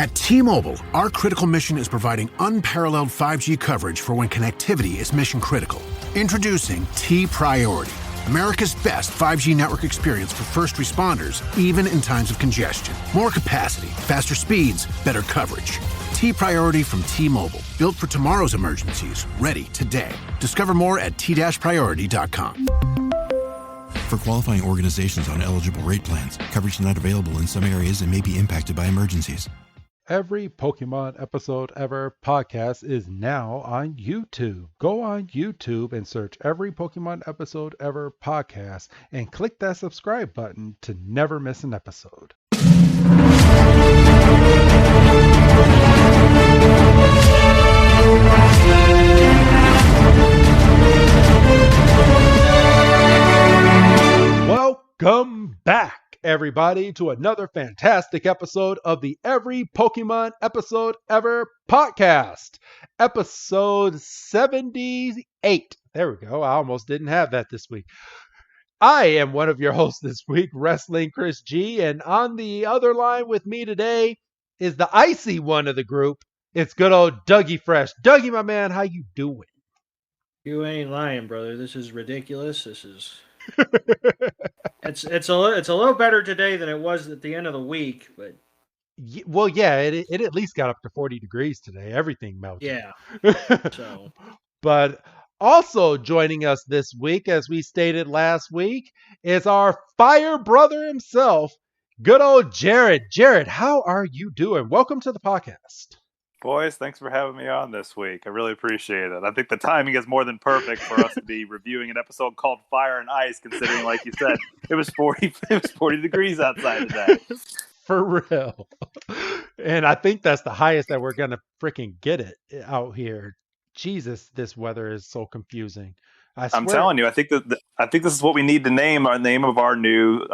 At T-Mobile, our critical mission is providing unparalleled 5G coverage for when connectivity is mission critical. Introducing T-Priority, America's best 5G network experience for first responders, even in times of congestion. More capacity, faster speeds, better coverage. T-Priority from T-Mobile, built for tomorrow's emergencies, ready today. Discover more at t-priority.com. For qualifying organizations on eligible rate plans, coverage not available in some areas and may be impacted by emergencies. Every Pokemon Episode Ever podcast is now on YouTube. Go on YouTube and search Every Pokemon Episode Ever podcast and click that subscribe button to never miss an episode. Welcome back, everybody, to another fantastic episode of the Every Pokemon Episode Ever podcast. Episode 78. There we go. I almost didn't have that this week. I am one of your hosts this week, Wrestling Chris G, and on the other line with me today is the icy one of the group. It's good old Dougie Fresh. Dougie, my man, how you doing? You ain't lying, brother. This is ridiculous. This is... It's a little better today than it was at the end of the week, but well, yeah, it at least got up to 40 degrees today. Everything melted. Yeah. So, but also joining us this week, as we stated last week, is our fire brother himself, good old Jared. Jared, how are you doing? Welcome to the podcast. Boys, thanks for having me on this week. I really appreciate it. I think the timing is more than perfect for us to be reviewing an episode called Fire and Ice, considering, like you said, it was 40 degrees outside today. For real. And I think that's the highest that we're going to freaking get it out here. Jesus, this weather is so confusing. I'm telling you, I think this is what we need to name our name of our new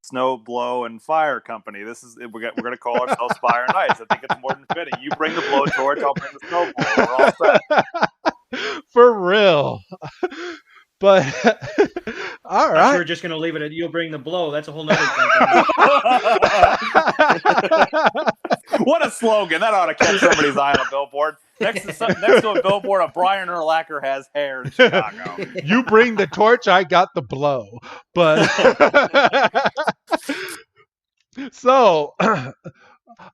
snow, blow, and fire company. We're going to call ourselves Fire and Ice. I think it's more than fitting. You bring the blowtorch, I'll bring the snow blow. We're all set. For real. But all right, we're just going to leave it at you'll bring the blow. That's a whole nother thing. What a slogan! That ought to catch somebody's eye on a billboard. Next to a billboard, a Brian Urlacher has hair in Chicago. You bring the torch, I got the blow. But so,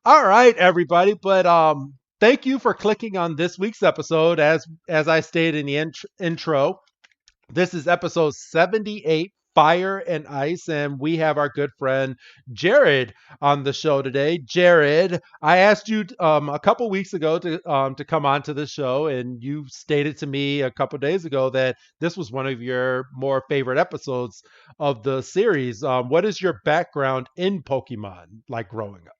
all right, everybody. But thank you for clicking on this week's episode. As I stated in the intro, this is episode 78. Fire and Ice, and we have our good friend Jared on the show today. Jared, I asked you a couple weeks ago to come on to the show, and you stated to me a couple days ago that this was one of your more favorite episodes of the series. What is your background in Pokemon, like growing up?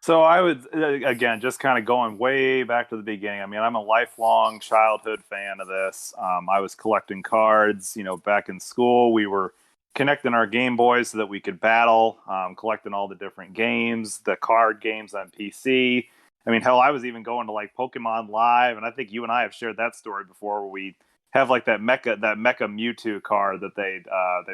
So I would, again, just kind of going way back to the beginning. I mean, I'm a lifelong childhood fan of this. I was collecting cards, back in school. We were connecting our Game Boys so that we could battle, collecting all the different games, the card games on PC. I mean, hell, I was even going to like Pokemon Live, and I think you and I have shared that story before, where we have like that Mecha Mewtwo card that they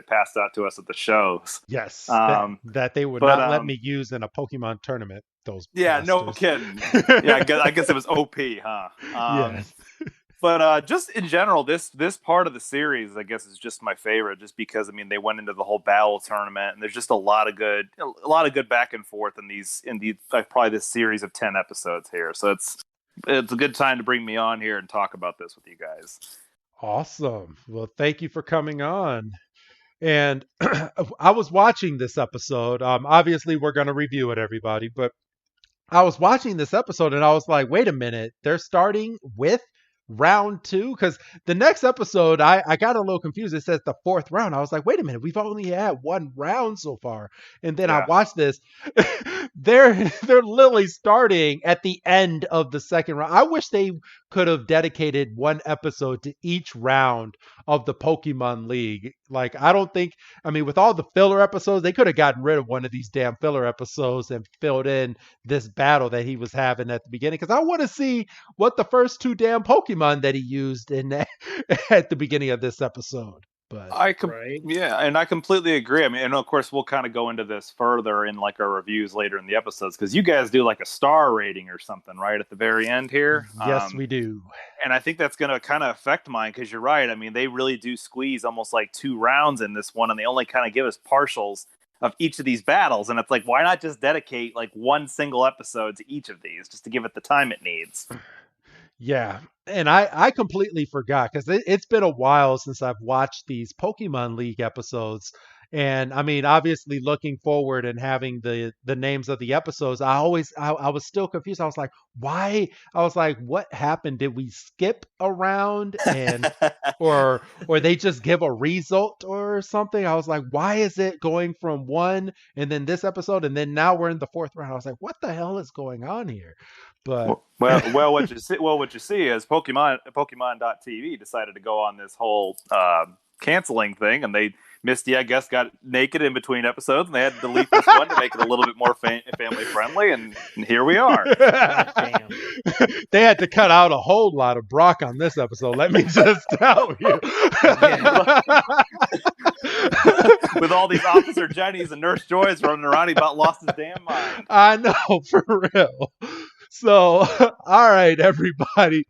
passed out to us at the shows. Yes, that they would not let me use in a Pokemon tournament. Those bastards. No kidding. Yeah, I guess it was OP, huh? Yes. But just in general, this part of the series, I guess, is just my favorite, just because they went into the whole battle tournament, and there's just a lot of good back and forth in these probably this series of 10 episodes here. So it's a good time to bring me on here and talk about this with you guys. Awesome. Well, thank you for coming on. And I was watching this episode. Obviously, we're going to review it, everybody. But I was watching this episode, and I was like, wait a minute. They're starting with round 2? Because the next episode, I got a little confused. It says the 4th round. I was like, wait a minute. We've only had 1 round so far. And then I watched this. They're literally starting at the end of the 2nd round. I wish they could have dedicated 1 episode to each round of the Pokemon League. Like, I don't think, with all the filler episodes, they could have gotten rid of one of these damn filler episodes and filled in this battle that he was having at the beginning. Because I want to see what the first 2 damn Pokemon that he used in at the beginning of this episode. But Right. Yeah, and I completely agree. I mean, and of course, we'll kind of go into this further in like our reviews later in the episodes because you guys do like a star rating or something, right, at the very end here. yes, we do. And I think that's going to kind of affect mine because you're right. I mean, they really do squeeze almost like 2 rounds in this one, and they only kind of give us partials of each of these battles. And it's like, why not just dedicate like one single episode to each of these just to give it the time it needs? Yeah, and I completely forgot because it's been a while since I've watched these Pokemon League episodes. And I mean, obviously, looking forward and having the names of the episodes, I was still confused. I was like, why? I was like, what happened? Did we skip around and or they just give a result or something? I was like, why is it going from one and then this episode and then now we're in the fourth round? I was like, what the hell is going on here? But What you see is Pokemon.tv decided to go on this whole canceling thing, and Misty, I guess, got naked in between episodes, and they had to delete this one to make it a little bit more family friendly, and here we are. Damn. They had to cut out a whole lot of Brock on this episode. Let me just tell you. With all these Officer Jennies and Nurse Joys running around, he about lost his damn mind. I know, for real. So, all right, everybody.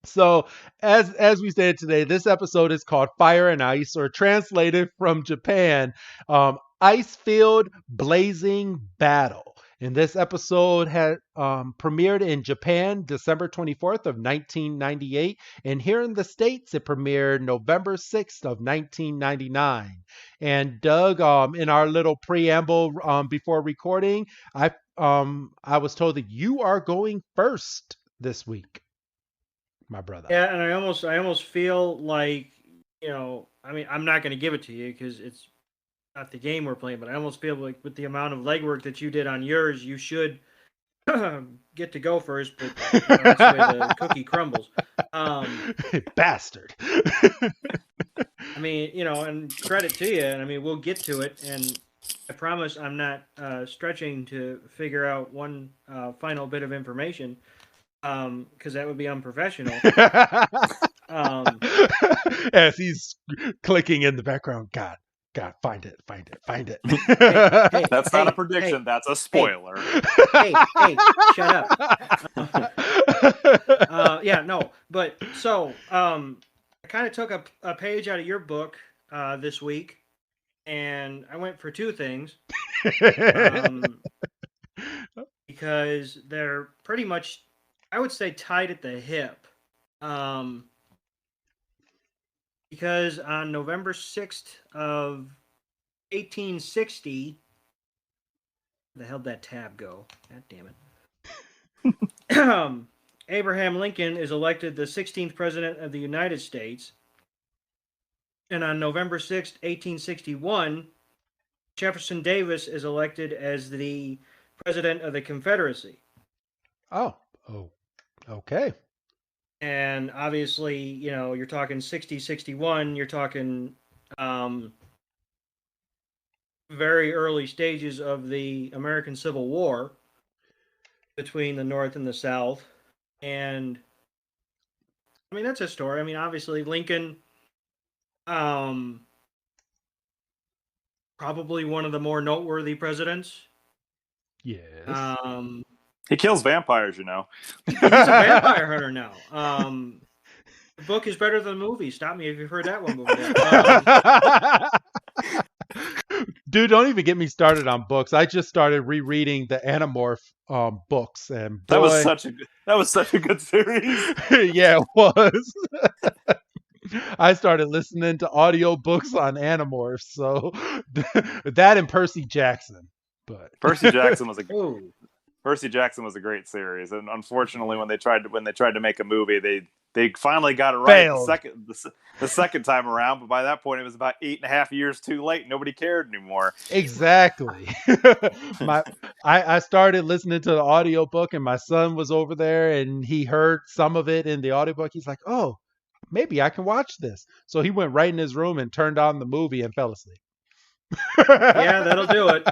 So, as we stated today, this episode is called Fire and Ice, or translated from Japan, Ice-Filled Blazing Battle. And this episode had premiered in Japan December 24th of 1998. And here in the States, it premiered November 6th of 1999. And Doug, in our little preamble before recording, I was told that you are going first this week, my brother. Yeah, and I almost feel like, I mean, I'm not going to give it to you because it's not the game we're playing, but I almost feel like with the amount of legwork that you did on yours, you should get to go first, but that's the way the cookie crumbles. Bastard. I mean, and credit to you, and I mean, we'll get to it, and I promise I'm not stretching to figure out one final bit of information, because that would be unprofessional. As he's clicking in the background, God, find it. Hey, That's not a prediction. That's a spoiler. Hey, shut up. Yeah, no, but so I kind of took a page out of your book this week, and I went for two things because they're pretty much, I would say, tied at the hip. Because on November 6th of 1860, where the hell did that tab go? God damn it. Abraham Lincoln is elected the 16th President of the United States. And on November 6th, 1861, Jefferson Davis is elected as the President of the Confederacy. Oh, okay. And obviously, you're talking 60, 61, you're talking very early stages of the American Civil War between the North and the South. And I mean, that's a story. I mean, obviously, Lincoln, probably one of the more noteworthy presidents. Yes. He kills vampires, He's a vampire hunter now. The book is better than the movie. Stop me if you've heard that one before. Dude, don't even get me started on books. I just started rereading the Animorph books, and boy, that was such a good series. Yeah, it was. I started listening to audiobooks on Animorphs, so that and Percy Jackson. But Percy Jackson was a great series, and unfortunately, when they tried to make a movie, they finally got it right the second time around. But by that point, it was about 8.5 years too late. Nobody cared anymore. Exactly. I started listening to the audiobook, and my son was over there, and he heard some of it in the audiobook. He's like, "Oh, maybe I can watch this." So he went right in his room and turned on the movie and fell asleep. Yeah, that'll do it.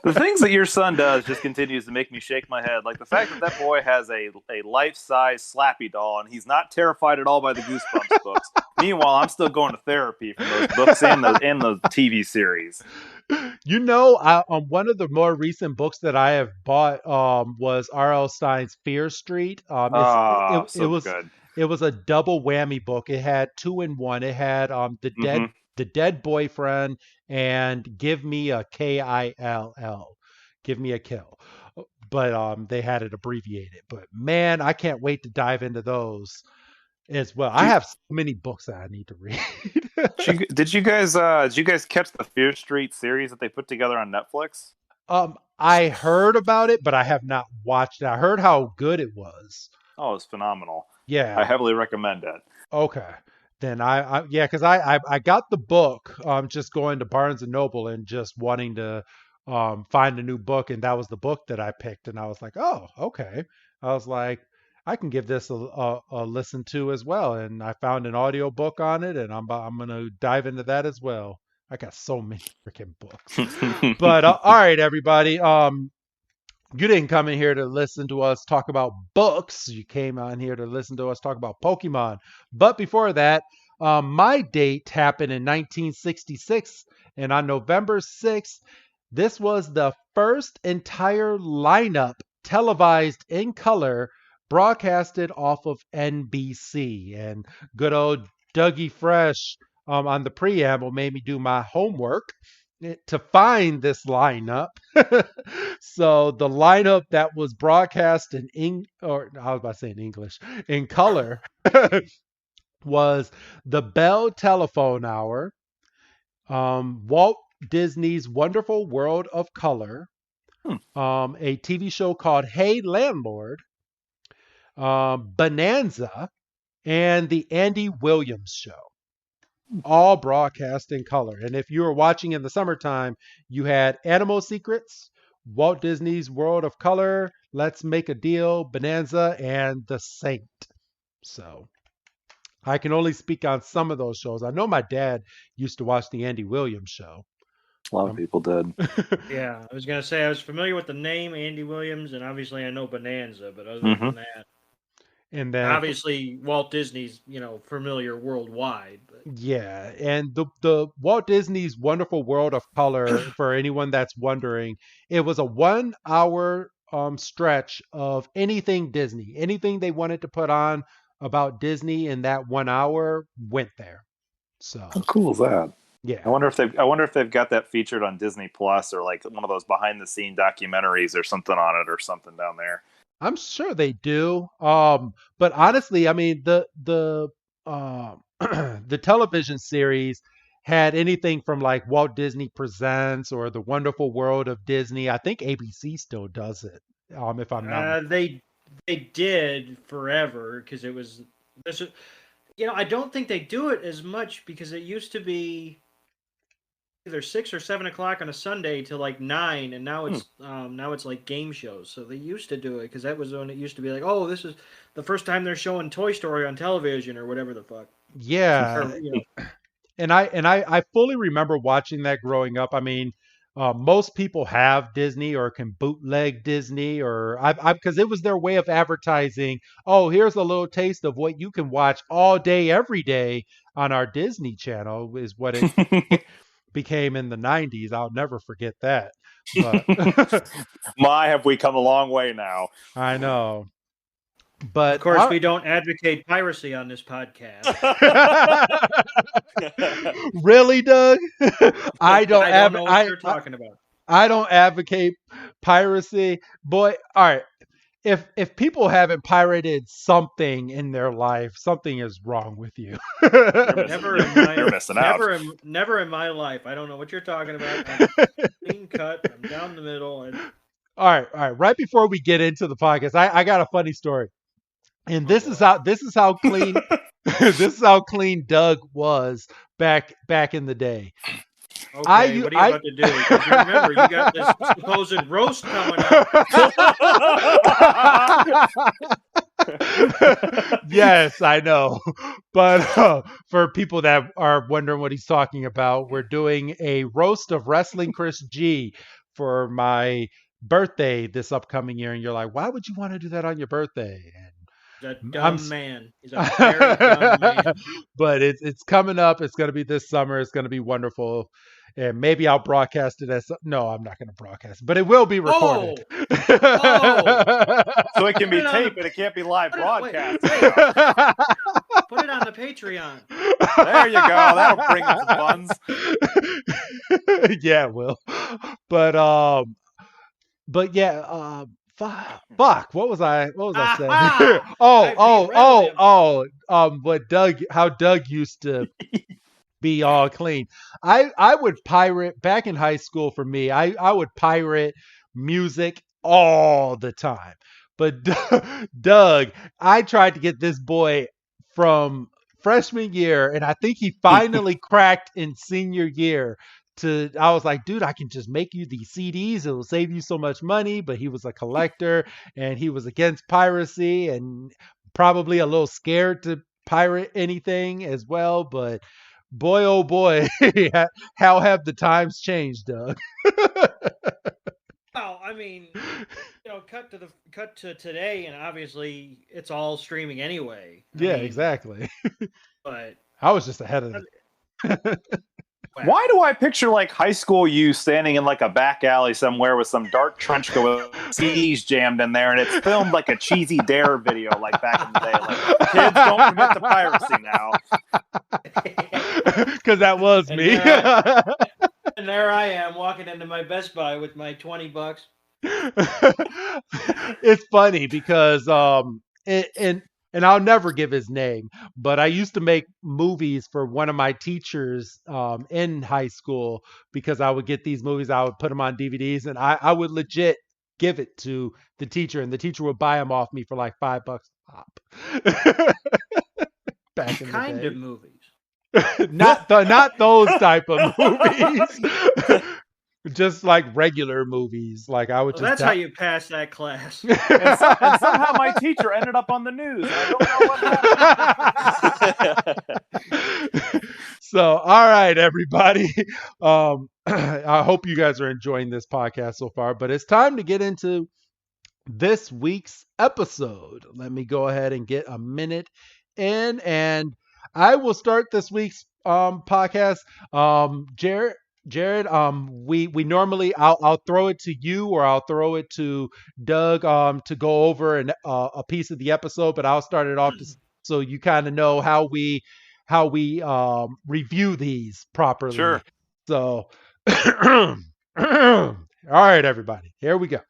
The things that your son does just continues to make me shake my head. Like the fact that that boy has a life-size Slappy doll and he's not terrified at all by the Goosebumps books. Meanwhile, I'm still going to therapy for those books and the TV series. You know, one of the more recent books that I have bought was R.L. Stein's Fear Street. So it was good. it was a double whammy book. It had 2 in 1. It had the dead boyfriend and Give Me a Kill. Give Me a Kill. But they had it abbreviated. But man, I can't wait to dive into those as well. I have so many books that I need to read. Did you guys catch the Fear Street series that they put together on Netflix? I heard about it, but I have not watched it. I heard how good it was. Oh, it's phenomenal. Yeah. I heavily recommend it. Okay. Then because I got the book just going to Barnes and Noble and just wanting to find a new book, and that was the book that I picked, and I was like, oh, okay. I was like, I can give this a listen to as well, and I found an audio book on it, and I'm gonna dive into that as well. I got so many freaking books. But all right, everybody. You didn't come in here to listen to us talk about books. You came on here to listen to us talk about Pokemon. But before that, my date happened in 1966, and on November 6th, this was the first entire lineup televised in color, broadcasted off of NBC. And good old Dougie Fresh on the preamble made me do my homework to find this lineup. So the lineup that was broadcast in color was the Bell Telephone Hour, Walt Disney's Wonderful World of Color, a TV show called Hey Landlord, Bonanza, and the Andy Williams Show. All broadcast in color. And if you were watching in the summertime, you had Animal Secrets, Walt Disney's World of Color, Let's Make a Deal, Bonanza, and The Saint. So I can only speak on some of those shows. I know my dad used to watch the Andy Williams Show. A lot of people did. Yeah, I was going to say I was familiar with the name Andy Williams, and obviously I know Bonanza, but other than that, and then obviously Walt Disney's, familiar worldwide. But. Yeah, and the Walt Disney's Wonderful World of Color, for anyone that's wondering, it was a 1 hour stretch of anything Disney. Anything they wanted to put on about Disney in that 1 hour went there. So how cool is that? Yeah. I wonder if they've got that featured on Disney Plus or like one of those behind the scene documentaries or something on it or something down there. I'm sure they do. But honestly, I mean the the television series had anything from like Walt Disney Presents or The Wonderful World of Disney. I think ABC still does it. If I'm not, they did forever because it was. I don't think they do it as much because it used to be either 6 or 7 o'clock on a Sunday till like 9, and now it's like game shows. So they used to do it because that was when it used to be like, oh, this is the first time they're showing Toy Story on television or whatever the fuck. Yeah, and I fully remember watching that growing up. I mean, most people have Disney or can bootleg Disney, or because it was their way of advertising. Oh, here's a little taste of what you can watch all day, every day on our Disney Channel is what it became in the 90s. I'll never forget that. But my, have we come a long way now. I know. But of course, we don't advocate piracy on this podcast. Really, Doug? I don't know what you're talking about. I don't advocate piracy. Boy, all right. If people haven't pirated something in their life, something is wrong with you. You're missing out. Never in my life. I don't know what you're talking about. I'm clean cut. I'm down the middle. All right. Right before we get into the podcast, I got a funny story. And this is how clean this is how clean Doug was back in the day. Okay, what are you about to do? Because you remember, you got this supposed roast coming up. Yes, I know. But for people that are wondering what he's talking about, we're doing a roast of Wrestling Chris G for my birthday this upcoming year. And you're like, why would you want to do that on your birthday? He's a And dumb man. He's a very dumb man. But it's coming up. It's going to be this summer. It's going to be wonderful. And maybe I'll broadcast it as no, I'm not going to broadcast it, but it will be recorded. So it can be taped, but it can't be live broadcast. Put it on the Patreon. There you go. That'll bring in some funds. Yeah, it will. But yeah, fuck. What was I saying? How Doug used to be all clean. I would pirate back in high school. For me, I would pirate music all the time. But Doug, I tried to get this boy from freshman year, and I think he finally cracked in senior year. I was like, dude, I can just make you these CDs. It will save you so much money. But he was a collector, and he was against piracy, and probably a little scared to pirate anything as well. But boy, oh boy, how have the times changed, Doug? Well, I mean, cut to today, and obviously it's all streaming anyway. Yeah, exactly. But I was just ahead of it. Why do I picture like high school you standing in like a back alley somewhere with some dark trench coat with CDs jammed in there, and it's filmed like a cheesy Dare video like back in the day? Like, kids don't commit to piracy now. Because that was me. And there I am walking into my Best Buy with my $20. It's funny because and I'll never give his name, but I used to make movies for one of my teachers in high school because I would get these movies, I would put them on DVDs, and I would legit give it to the teacher, and the teacher would buy them off me for like $5 a pop. Back in the kind day. of movies. not those type of movies. Just like regular movies. Like I would That's how you pass that class. And somehow my teacher ended up on the news. I don't know what happened. So, all right, everybody. I hope you guys are enjoying this podcast so far, but it's time to get into this week's episode. Let me go ahead and get a minute in, and I will start this week's podcast. Jared, we normally I'll throw it to you or I'll throw it to Doug to go over a piece of the episode, but I'll start it off so you kind of know how we review these properly. Sure. So, all right, everybody, here we go.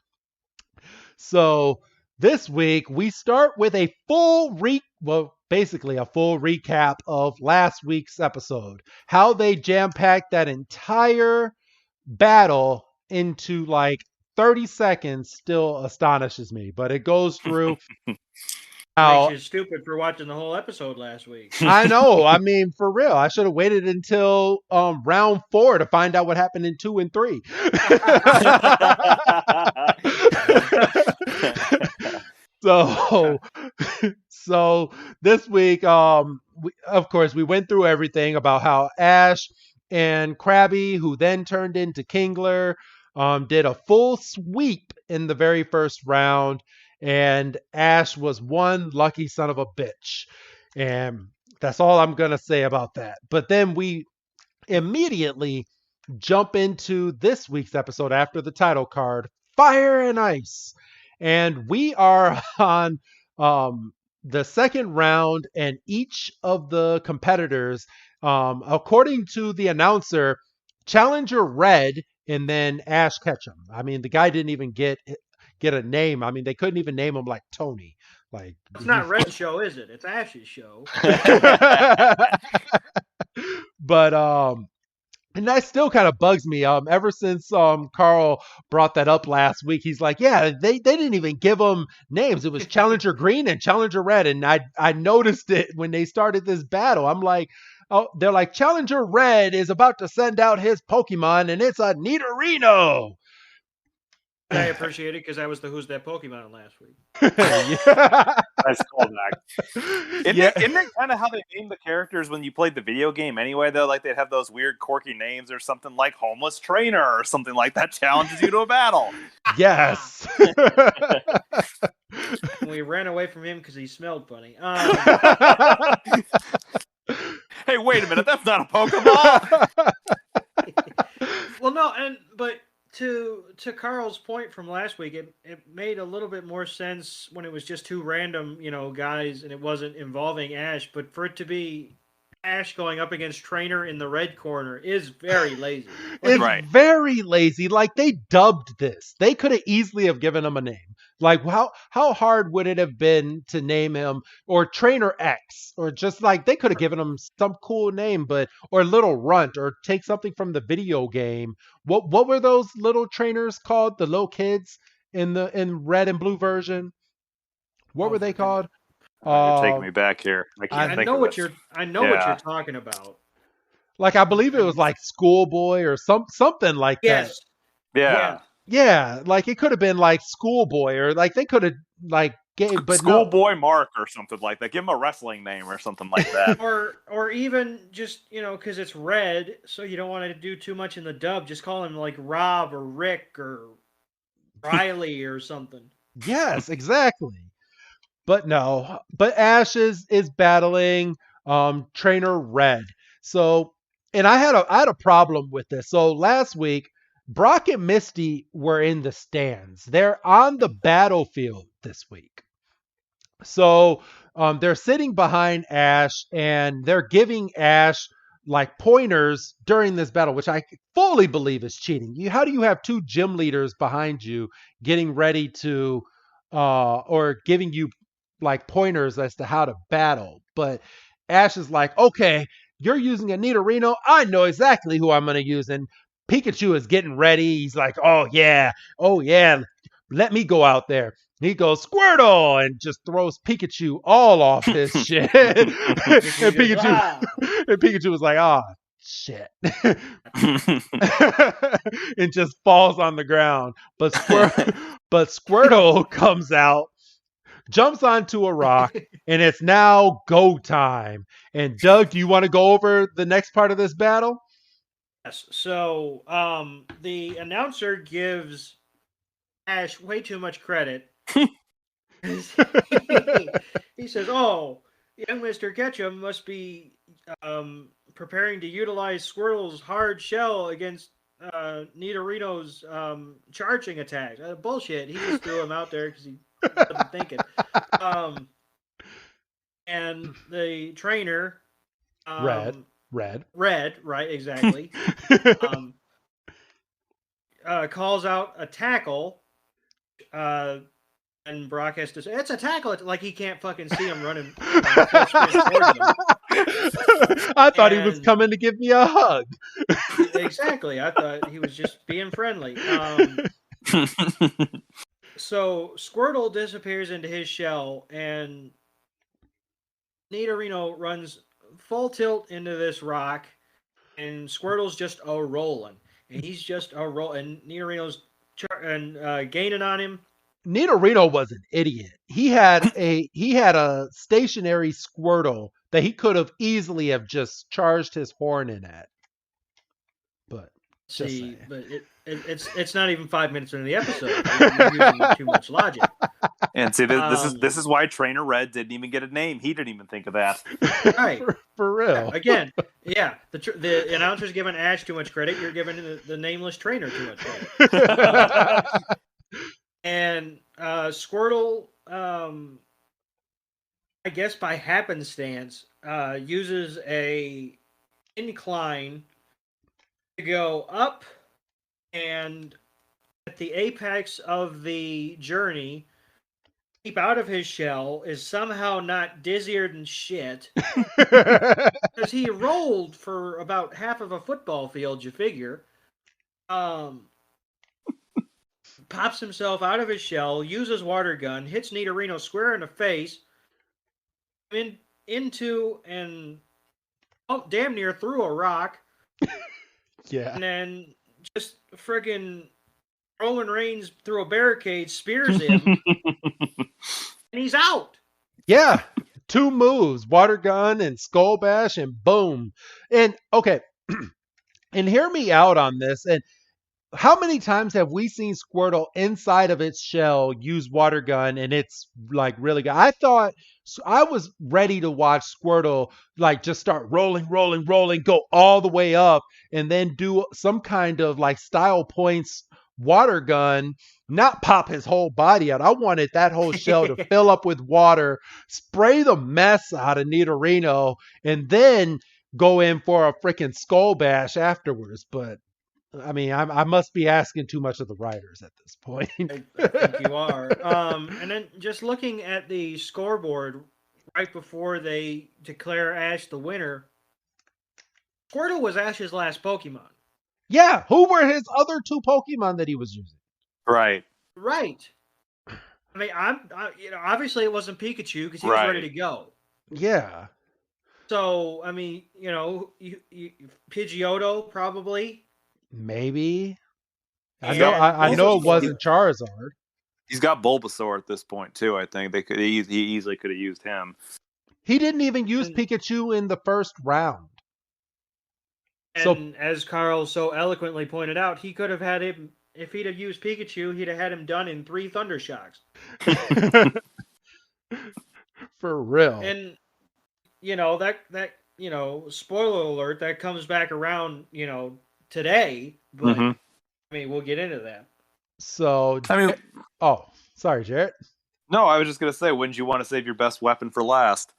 So this week we start with a basically a full recap of last week's episode. How they jam-packed that entire battle into like 30 seconds still astonishes me, but it goes through. Makes you stupid for watching the whole episode last week. I know. I mean, for real. I should have waited until round 4 to find out what happened in 2 and 3. So this week, of course, we went through everything about how Ash and Krabby, who then turned into Kingler, did a full sweep in the very first round, and Ash was one lucky son of a bitch. And that's all I'm going to say about that. But then we immediately jump into this week's episode after the title card, Fire and Ice. And we are on the second round, and each of the competitors, according to the announcer, Challenger Red and then Ash Ketchum. I mean, the guy didn't even get a name. I mean, they couldn't even name him like Tony. Like, it's not Red's show, is it? It's Ash's show. But and that still kind of bugs me. Ever since Carl brought that up last week, he's like, yeah, they didn't even give them names. It was Challenger Green and Challenger Red. And I noticed it when they started this battle. I'm like, oh, they're like, Challenger Red is about to send out his Pokemon, and it's a Nidorino. I appreciate it because I was the Who's That Pokemon last week. Nice callback. Isn't Yeah. it kind of how they named the characters when you played the video game anyway, though? Like they'd have those weird, quirky names or something like Homeless Trainer or something like that challenges you to a battle. Yes. We ran away from him because he smelled funny. Hey, wait a minute. That's not a Pokeball. Well, no, but to Carl's point from last week, it made a little bit more sense when it was just two random, guys and it wasn't involving Ash. But for it to be Ash going up against Trainer in the red corner is very lazy. It's Right. very lazy. Like they dubbed this. They could have easily have given him a name. Like how hard would it have been to name him or Trainer X or just like they could have given him some cool name, but or Little Runt or take something from the video game. What were those little trainers called? The little kids in red and blue version. What were they called? You're taking me back here. I can't I think know of what it. I know what you're talking about. Like I believe it was like Schoolboy or something like that. Yes. Yeah. Yeah, like it could have been like Schoolboy or like they could have like gave but no. Schoolboy Mark or something like that. Give him a wrestling name or something like that. Or even just, because it's red, so you don't want to do too much in the dub. Just call him like Rob or Rick or Riley or something. Yes, exactly. But no, but Ash is battling Trainer Red. So, and I had a problem with this. So last week, Brock and Misty were in the stands. They're on the battlefield this week. So they're sitting behind Ash and they're giving Ash like pointers during this battle, which I fully believe is cheating. How do you have two gym leaders behind you getting ready to or giving you like pointers as to how to battle? But Ash is like, okay, you're using a Nidorino. I know exactly who I'm going to use. And Pikachu is getting ready. He's like, oh yeah, let me go out there. He goes, Squirtle, and just throws Pikachu all off his shit. and Pikachu was like, oh, shit. and just falls on the ground. But Squirtle comes out, jumps onto a rock, and it's now go time. And Doug, do you want to go over the next part of this battle? Yes. So the announcer gives Ash way too much credit. He says, "Oh, young Mr. Ketchum must be preparing to utilize Squirtle's hard shell against Nidorino's charging attacks." Bullshit. He just threw him out there because he wasn't thinking. And the trainer, Red, right, exactly. Calls out a tackle. And Brock has to say, it's a tackle. Like he can't fucking see him running. Full sprint towards him. I thought he was coming to give me a hug. Exactly. I thought he was just being friendly. So Squirtle disappears into his shell, and Nidorino runs full tilt into this rock, and Squirtle's just a rolling, and he's just a roll, and Nidorino's gaining on him. Nidorino was an idiot. He had a stationary Squirtle that he could have easily have just charged his horn in at. But it's not even 5 minutes into the episode. You're using too much logic. And see, this is why Trainer Red didn't even get a name. He didn't even think of that. Right. For real. Yeah, again, yeah. The announcer's giving Ash too much credit. You're giving the nameless trainer too much credit. And Squirtle, I guess by happenstance, uses a incline to go up, and at the apex of the journey, keep out of his shell, is somehow not dizzier than shit. Because he rolled for about half of a football field, you figure. Pops himself out of his shell, uses water gun, hits Nidorino square in the face, into and damn near through a rock. Yeah. And then just friggin' Roman Reigns through a barricade, spears him, and he's out. Yeah. 2 moves, water gun and skull bash, and boom. And okay, and hear me out on this. And how many times have we seen Squirtle inside of its shell use water gun and it's like really good? I was ready to watch Squirtle like just start rolling, go all the way up and then do some kind of like style points water gun, not pop his whole body out. I wanted that whole shell to fill up with water, spray the mess out of Nidorino, and then go in for a freaking skull bash afterwards. But I mean, I must be asking too much of the writers at this point. I think you are. And then just looking at the scoreboard right before they declare Ash the winner, Squirtle was Ash's last Pokemon. Yeah, who were his other 2 Pokemon that he was using? Right. Right. I mean, obviously it wasn't Pikachu because he was ready to go. Yeah. So, I mean, Pidgeotto probably. Maybe. I And know it wasn't Charizard. He's got Bulbasaur at this point too. I think he easily could have used him. He didn't even use Pikachu in the first round. And as Carl so eloquently pointed out, he could have had him, if he'd have used Pikachu, he'd have had him done in 3 Thunder Shocks. For real. And, that spoiler alert, that comes back around, today. But, I mean, we'll get into that. So, sorry, Jarrett. No, I was just going to say, wouldn't you want to save your best weapon for last?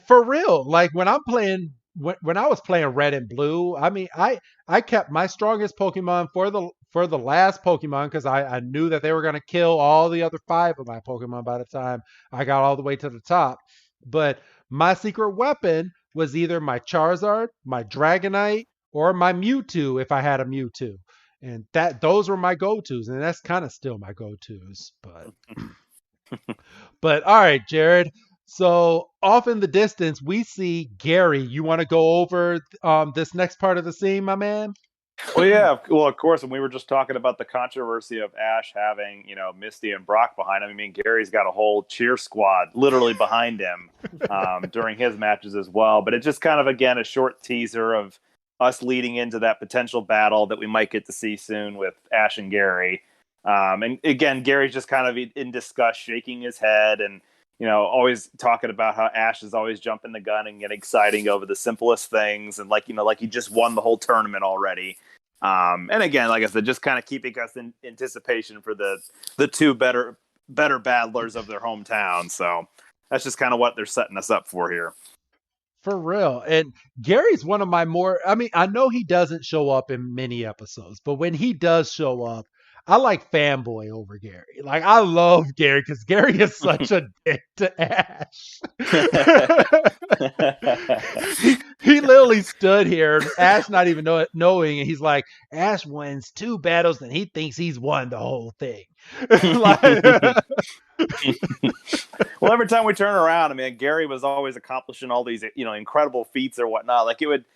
For real, like when I'm playing, when I was playing Red and Blue, I mean, I kept my strongest Pokemon for the last Pokemon because I knew that they were going to kill all the other 5 of my Pokemon by the time I got all the way to the top. But my secret weapon was either my Charizard, my Dragonite, or my Mewtwo if I had a Mewtwo. And those were my go-tos, and that's kind of still my go-tos. But all right, Jared. So off in the distance, we see Gary. You want to go over this next part of the scene, my man? Well, yeah. Well, of course, when we were just talking about the controversy of Ash having, Misty and Brock behind him, I mean, Gary's got a whole cheer squad literally behind him during his matches as well. But it's just kind of, again, a short teaser of us leading into that potential battle that we might get to see soon with Ash and Gary. And again, Gary's just kind of in disgust, shaking his head and, always talking about how Ash is always jumping the gun and getting exciting over the simplest things. And like he just won the whole tournament already. And again, like I said, just kind of keeping us in anticipation for the 2 better battlers of their hometown. So that's just kind of what they're setting us up for here. For real. And Gary's one of my I know he doesn't show up in many episodes, but when he does show up, I like fanboy over Gary. Like, I love Gary because Gary is such a dick to Ash. he literally stood here, Ash not even knowing, and he's like, Ash wins 2 battles and he thinks he's won the whole thing. Well, every time we turn around, I mean, Gary was always accomplishing all these, incredible feats or whatnot. Like it would,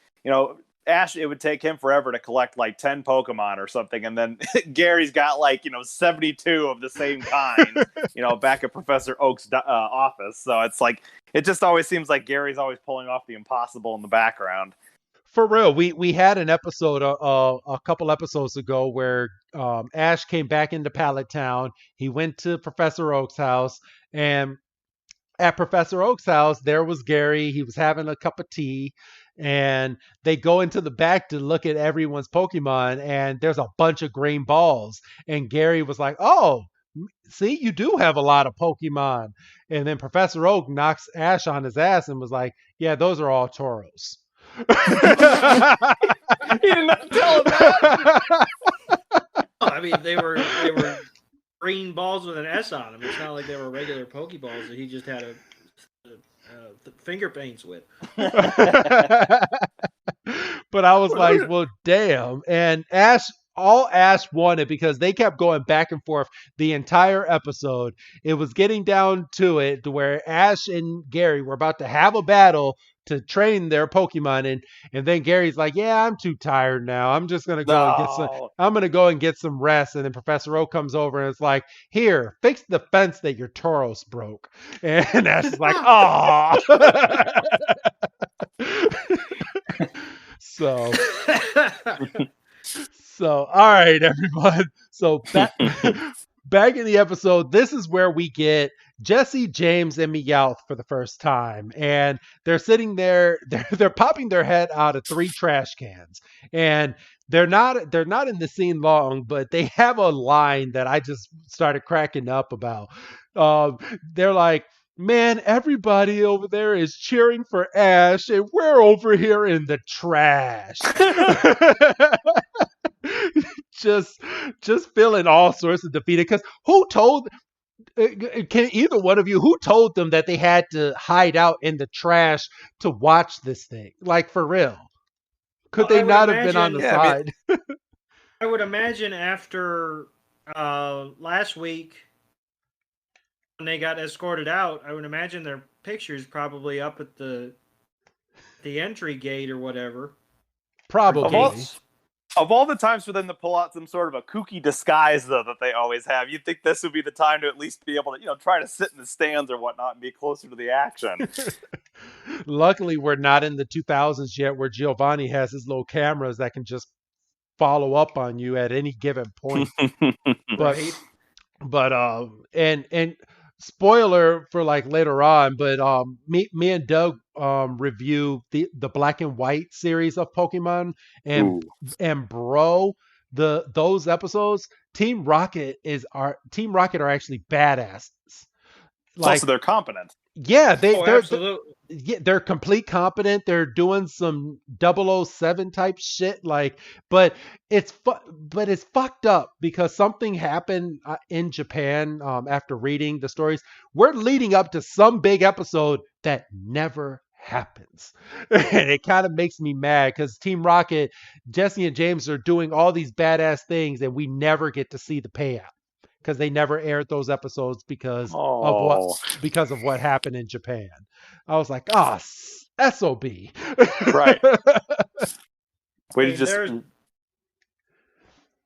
Ash, it would take him forever to collect like 10 Pokemon or something. And then Gary's got like, 72 of the same kind, back at Professor Oak's office. So it's like, it just always seems like Gary's always pulling off the impossible in the background. For real, we had an episode a couple episodes ago where Ash came back into Pallet Town. He went to Professor Oak's house, and at Professor Oak's house, there was Gary. He was having a cup of tea, and they go into the back to look at everyone's Pokemon, and there's a bunch of green balls. And Gary was like, "Oh, see, you do have a lot of Pokemon." And then Professor Oak knocks Ash on his ass and was like, "Yeah, those are all Tauros." You did not tell him that. I mean, they were green balls with an S on them. It's not like they were regular Pokeballs that he just had a finger paints with. But I was like, well, damn. And Ash wanted, because they kept going back and forth the entire episode. It was getting down to it to where Ash and Gary were about to have a battle to train their Pokemon, and then Gary's like, yeah, I'm too tired now. I'm just gonna go and get some. No. I'm gonna go and get some rest. And then Professor Oak comes over and it's like, here, fix the fence that your Tauros broke. And Ash is like, oh. So. So, all right, everyone. So back in the episode, this is where we get Jesse, James, and Meowth for the first time, and they're sitting there. They're popping their head out of 3 trash cans, and they're not in the scene long, but they have a line that I just started cracking up about. They're like, man, everybody over there is cheering for Ash, and we're over here in the trash. just feeling all sorts of defeated, because who told can either one of you, who told them that they had to hide out in the trash to watch this thing? Like, for real, could they not have been on the side? I would imagine after last week when they got escorted out, I would imagine their pictures probably up at the entry gate or whatever. Probably. Of all the times for them to pull out some sort of a kooky disguise, though, that they always have, you'd think this would be the time to at least be able to, try to sit in the stands or whatnot and be closer to the action. Luckily, we're not in the 2000s yet, where Giovanni has his little cameras that can just follow up on you at any given point. And spoiler for like later on, but me and Doug review the Black and White series of Pokemon, and bro, those episodes, Team Rocket are actually badasses. Like, also they're competent. Yeah, they're absolutely. They're complete competent. They're doing some 007 type shit, like, but it's fucked up because something happened in Japan after reading the stories. We're leading up to some big episode that never happens. And it kind of makes me mad because Team Rocket, Jesse and James are doing all these badass things and we never get to see the payout, because they never aired those episodes because of what happened in Japan. I was like, SOB. Right.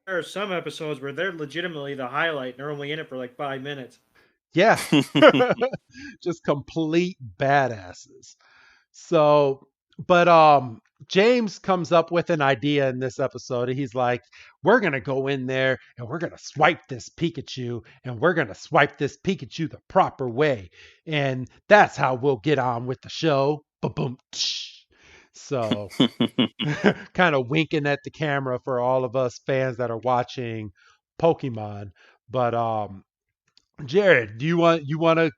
There are some episodes where they're legitimately the highlight and they're only in it for like 5 minutes. Yeah. Just complete badasses. So, but James comes up with an idea in this episode, and he's like, we're going to go in there and we're going to swipe this Pikachu, and we're going to swipe this Pikachu the proper way. And that's how we'll get on with the show. Ba-boom. So kind of winking at the camera for all of us fans that are watching Pokemon. But Jared, do you want to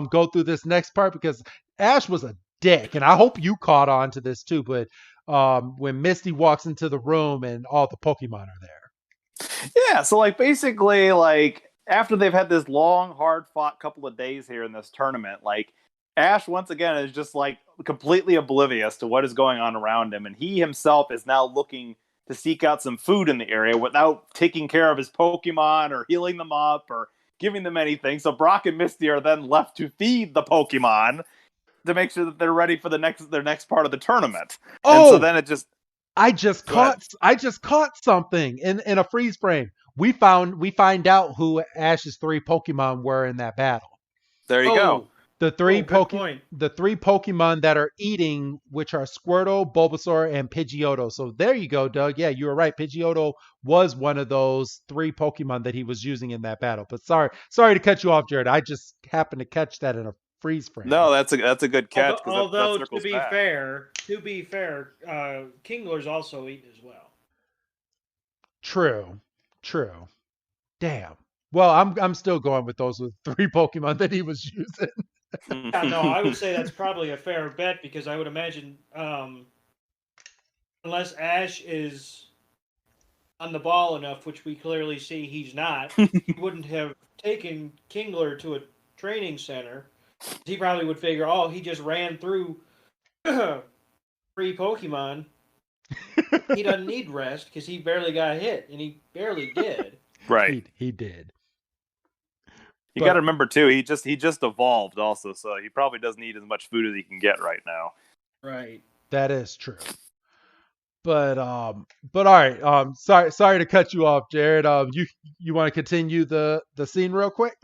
go through this next part? Because Ash was a dick, and I hope you caught on to this too, but when Misty walks into the room and all the Pokemon are there. Yeah, so like basically like after they've had this long, hard fought couple of days here in this tournament, like Ash once again is just like completely oblivious to what is going on around him, and he himself is now looking to seek out some food in the area without taking care of his Pokemon or healing them up or giving them anything. So Brock and Misty are then left to feed the Pokemon to make sure that they're ready for their next part of the tournament. And so then it just I just caught something in a freeze frame. We find out who Ash's 3 Pokemon were in that battle. There you go. The 3 Pokemon that are eating, which are Squirtle, Bulbasaur, and Pidgeotto. So there you go, Doug. Yeah, you were right. Pidgeotto was one of those 3 Pokemon that he was using in that battle. But sorry to cut you off, Jared. I just happened to catch that in a freeze frame. No, that's a good catch. Although to be fair, Kingler's also eaten as well. True. Damn. Well, I'm still going with those 3 Pokemon that he was using. Yeah, no, I would say that's probably a fair bet, because I would imagine unless Ash is on the ball enough, which we clearly see he's not, he wouldn't have taken Kingler to a training center. He probably would figure, he just ran through 3 Pokemon. He doesn't need rest because he barely got hit, and he barely did. Right. He did. You got to remember too, he just evolved also, so he probably doesn't eat as much food as he can get right now. Right. That is true. But all right. Sorry to cut you off, Jared. You want to continue the scene real quick?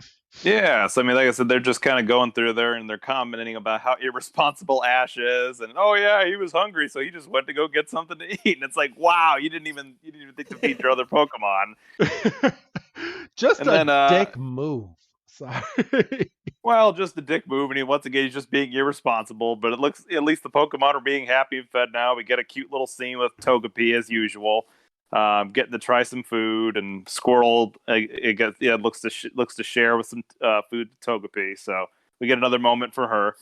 Yeah, so I mean, like I said, they're just kind of going through there and they're commenting about how irresponsible Ash is, and oh yeah, he was hungry, so he just went to go get something to eat. And it's like, wow, you didn't even think to feed your other Pokemon. Just And a then, dick move. Sorry. well, just the dick move, and once again, he's just being irresponsible. But it looks, at least the Pokemon are being happy and fed now. We get a cute little scene with Togepi as usual, getting to try some food, and Squirrel looks to share with some food to Togepi. So we get another moment for her.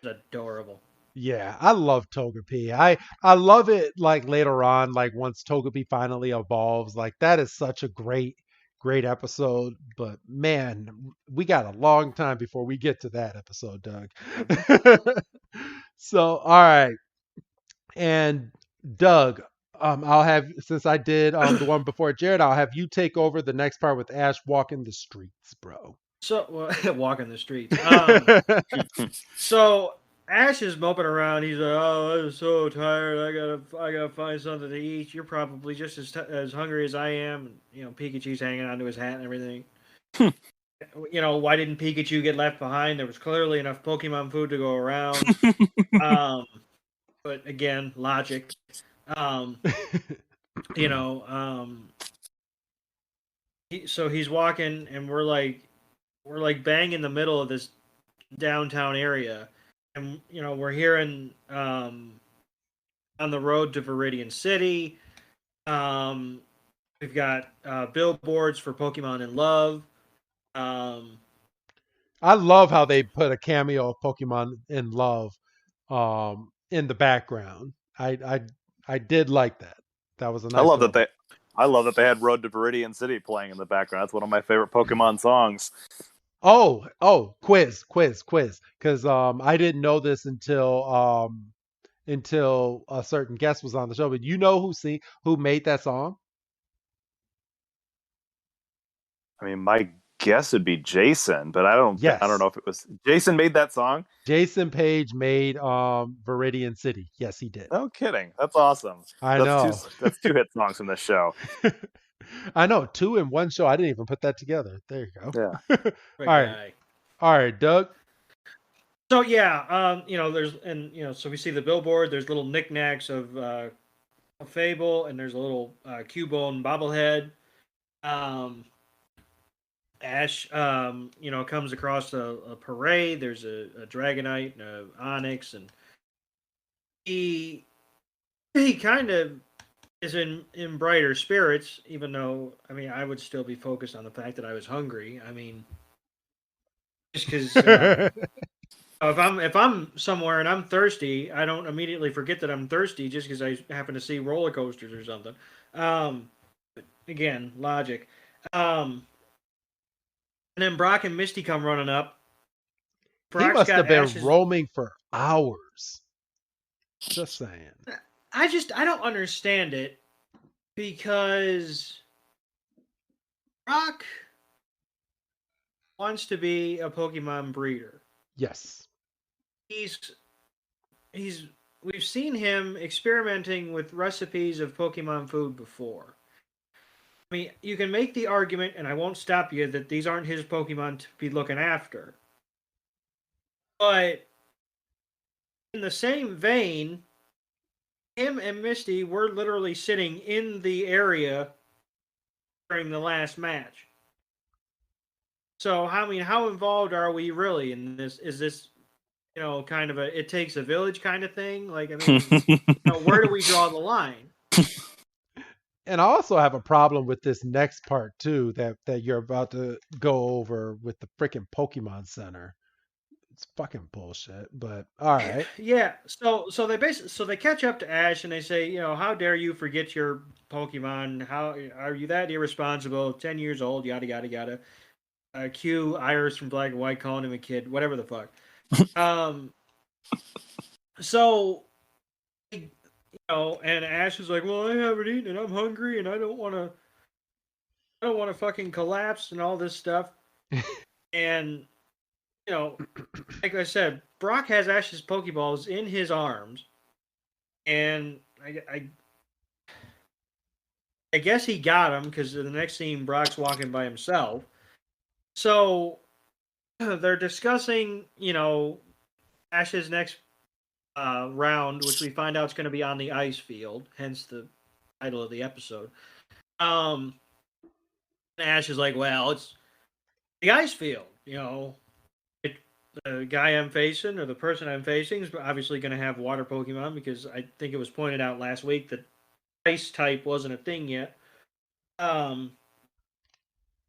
It's adorable. Yeah, I love Togepi. I love it like later on, like once Togepi finally evolves. Like that is such a great episode. But man, we got a long time before we get to that episode, Doug. So all right. And Doug, I'll have since I did the one before Jared, I'll have you take over the next part with Ash walking the streets, bro. So walking the streets. So Ash is moping around. He's like, "Oh, I'm so tired. I gotta find something to eat." You're probably just as hungry as I am. You know, Pikachu's hanging onto his hat and everything. You know, why didn't Pikachu get left behind? There was clearly enough Pokemon food to go around. But again, logic. You know, so he's walking, and we're like bang in the middle of this downtown area, and you know we're hearing on the road to Viridian City. We've got billboards for Pokemon in Love. I love how they put a cameo of Pokemon in Love in the background. I did like that. That was a nice. I love that they had Road to Viridian City playing in the background. That's one of my favorite Pokemon songs. Oh, quiz. Because I didn't know this until a certain guest was on the show. But you know who made that song? I mean, my guess would be Jason, but I don't know if it was Jason made that song. Jason Page made Viridian City. Yes, he did. No kidding. That's awesome. I know. That's two hit songs from this show. I know, 2 in one show. I didn't even put that together. There you go. Yeah. All right, Doug. So yeah, you know, so we see the billboard. There's little knickknacks of a Fable, and there's a little Cubone bobblehead. Ash, you know, comes across a parade. There's a Dragonite and a Onyx, and he kind of is in brighter spirits, even though, I mean, I would still be focused on the fact that I was hungry. I mean, just because if I'm somewhere and I'm thirsty, I don't immediately forget that I'm thirsty just because I happen to see roller coasters or something. But again, logic. And then Brock and Misty come running up. He must have been roaming for hours. Just saying. I don't understand it, because Brock wants to be a Pokemon breeder. Yes. We've seen him experimenting with recipes of Pokemon food before. I mean, you can make the argument, and I won't stop you, that these aren't his Pokemon to be looking after. But in the same vein, him and Misty were literally sitting in the area during the last match. So, I mean, how involved are we really in this? Is this, you know, kind of it takes a village kind of thing? Like, I mean, you know, where do we draw the line? And I also have a problem with this next part too that you're about to go over with the freaking Pokemon Center. It's fucking bullshit, but all right. Yeah, so they catch up to Ash and they say, you know, how dare you forget your Pokemon? How are you that irresponsible? 10 years old, yada yada yada. Cue Iris from Black and White calling him a kid, whatever the fuck. So, you know, and Ash is like, well, I haven't eaten and I'm hungry and I don't want to fucking collapse and all this stuff. And you know, like I said, Brock has Ash's Pokeballs in his arms, and I guess he got him because the next scene, Brock's walking by himself. So they're discussing, Ash's next round, which we find out is going to be on the ice field, hence the title of the episode. Ash is like, well, it's the ice field, the guy I'm facing or the person I'm facing is obviously going to have water Pokemon because I think it was pointed out last week that ice type wasn't a thing yet. Even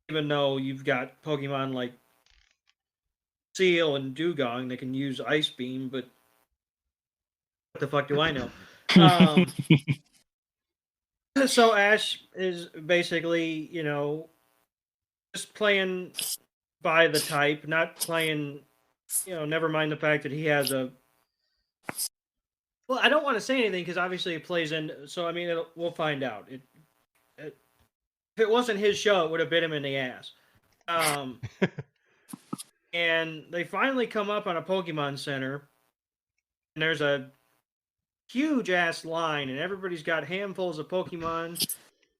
though you've got Pokemon like Seal and Dugong that can use Ice Beam, but what the fuck do I know? So Ash is basically, just playing by the type, not playing, never mind the fact that he has a... Well, I don't want to say anything because obviously it plays in, so I mean, we'll find out. If it wasn't his show, it would have bit him in the ass. And they finally come up on a Pokemon Center, and there's a huge ass line, and everybody's got handfuls of Pokemon,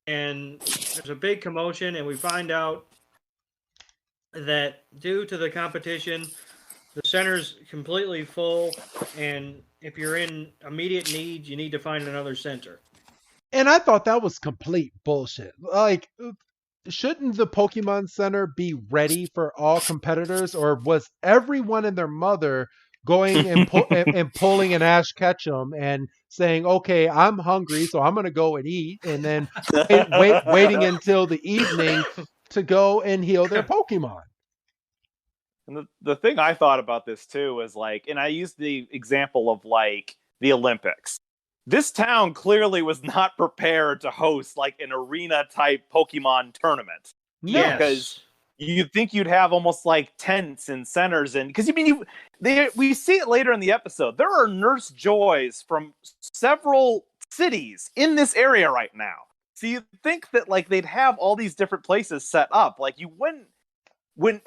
and there's a big commotion, and we find out that due to the competition, the center's completely full, and if you're in immediate need, you need to find another center. And I thought that was complete bullshit. Like, shouldn't the Pokemon Center be ready for all competitors, or was everyone and their mother going and, and pulling an Ash Ketchum and saying, okay, I'm hungry, so I'm going to go and eat, and then waiting until the evening to go and heal their Pokemon? And the thing I thought about this too was like, and I used the example of like the Olympics. This town clearly was not prepared to host like an arena type Pokemon tournament. Yes. Because you'd think you'd have almost like tents and centers, and because we see it later in the episode. There are Nurse Joys from several cities in this area right now. So you'd think that like they'd have all these different places set up. Like you wouldn't. When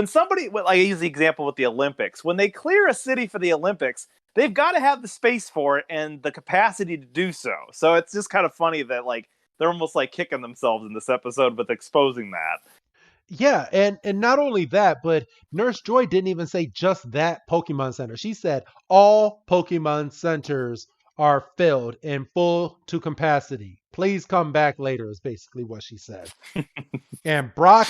somebody, like I use the example with the Olympics, when they clear a city for the Olympics, they've got to have the space for it and the capacity to do so. So it's just kind of funny that like they're almost like kicking themselves in this episode with exposing that. Yeah, and not only that, but Nurse Joy didn't even say just that Pokemon Center. She said all Pokemon Centers are filled and full to capacity. Please come back later is basically what she said. And Brock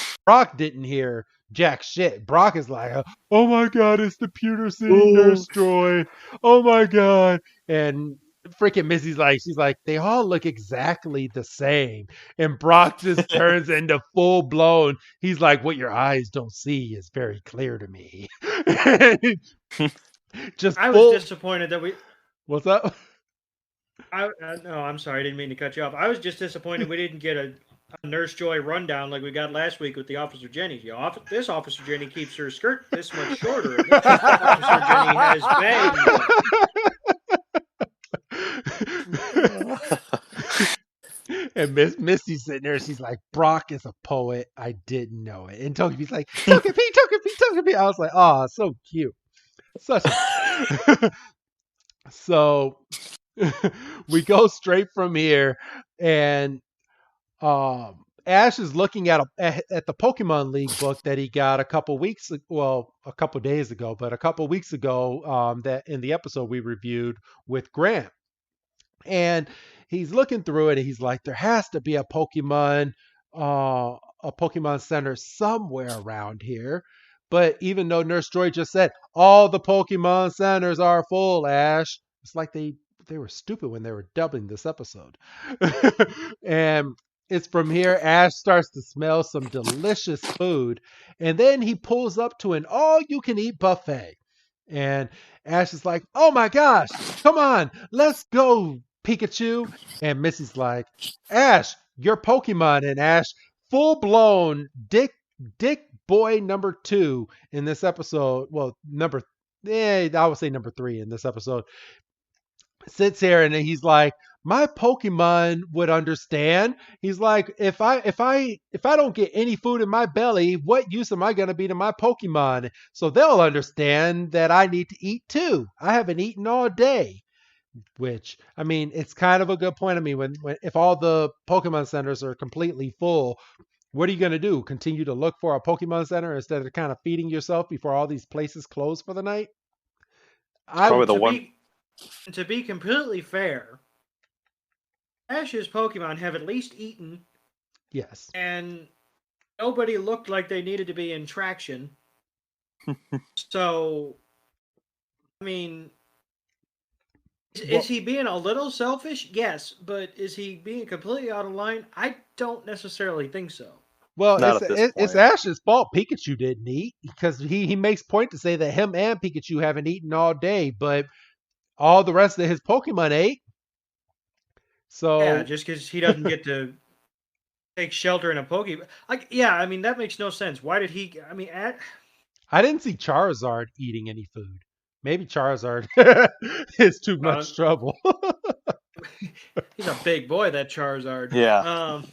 didn't hear jack shit. Brock is like, oh my God, it's the Pewter City Nurse Joy. Oh my God. And freaking Missy's like, she's like, they all look exactly the same. And Brock just turns into full blown. He's like, what your eyes don't see is very clear to me. I was disappointed that we... What's up? No, I'm sorry. I didn't mean to cut you off. I was just disappointed we didn't get a Nurse Joy rundown like we got last week with the Officer Jenny. This Officer Jenny keeps her skirt this much shorter. This Officer Jenny has bangs. And Misty's sitting there. She's like, Brock is a poet. I didn't know it. And Togepi's like, Togepi. I was like, oh, so cute. Such a... So we go straight from here, and Ash is looking at the Pokemon League book that he got a couple days ago, but a couple weeks ago, that in the episode we reviewed with Grant. And he's looking through it, and he's like, there has to be a Pokemon Center somewhere around here. But even though Nurse Joy just said all the Pokemon Centers are full, Ash, it's like they were stupid when they were dubbing this episode. And it's from here Ash starts to smell some delicious food, and then he pulls up to an all-you-can-eat buffet. And Ash is like, oh my gosh, come on, let's go, Pikachu. And Missy's like, Ash, you're Pokemon. And Ash, full-blown dick boy number 2 in this episode. Well, I would say number 3 in this episode. Sits here and he's like, my Pokemon would understand. He's like, if I don't get any food in my belly, what use am I gonna be to my Pokemon? So they'll understand that I need to eat too. I haven't eaten all day. Which, I mean, it's kind of a good point. I mean, when if all the Pokemon centers are completely full, what are you going to do? Continue to look for a Pokemon center instead of kind of feeding yourself before all these places close for the night? I Probably would. the To one. to be completely fair, Ash's Pokemon have at least eaten, Yes. and nobody looked like they needed to be in traction. So, I mean, is he being a little selfish? Yes, but is he being completely out of line? I don't necessarily think so. Well, Not at this it's point. Ash's fault Pikachu didn't eat because he makes point to say that him and Pikachu haven't eaten all day, but all the rest of his Pokemon ate. Yeah, So just because he doesn't get to take shelter in a Pokemon. Like, yeah, I mean that makes no sense. Why did he? I mean, I didn't see Charizard eating any food. Maybe Charizard is too much trouble. he's a big boy, that Charizard. Yeah.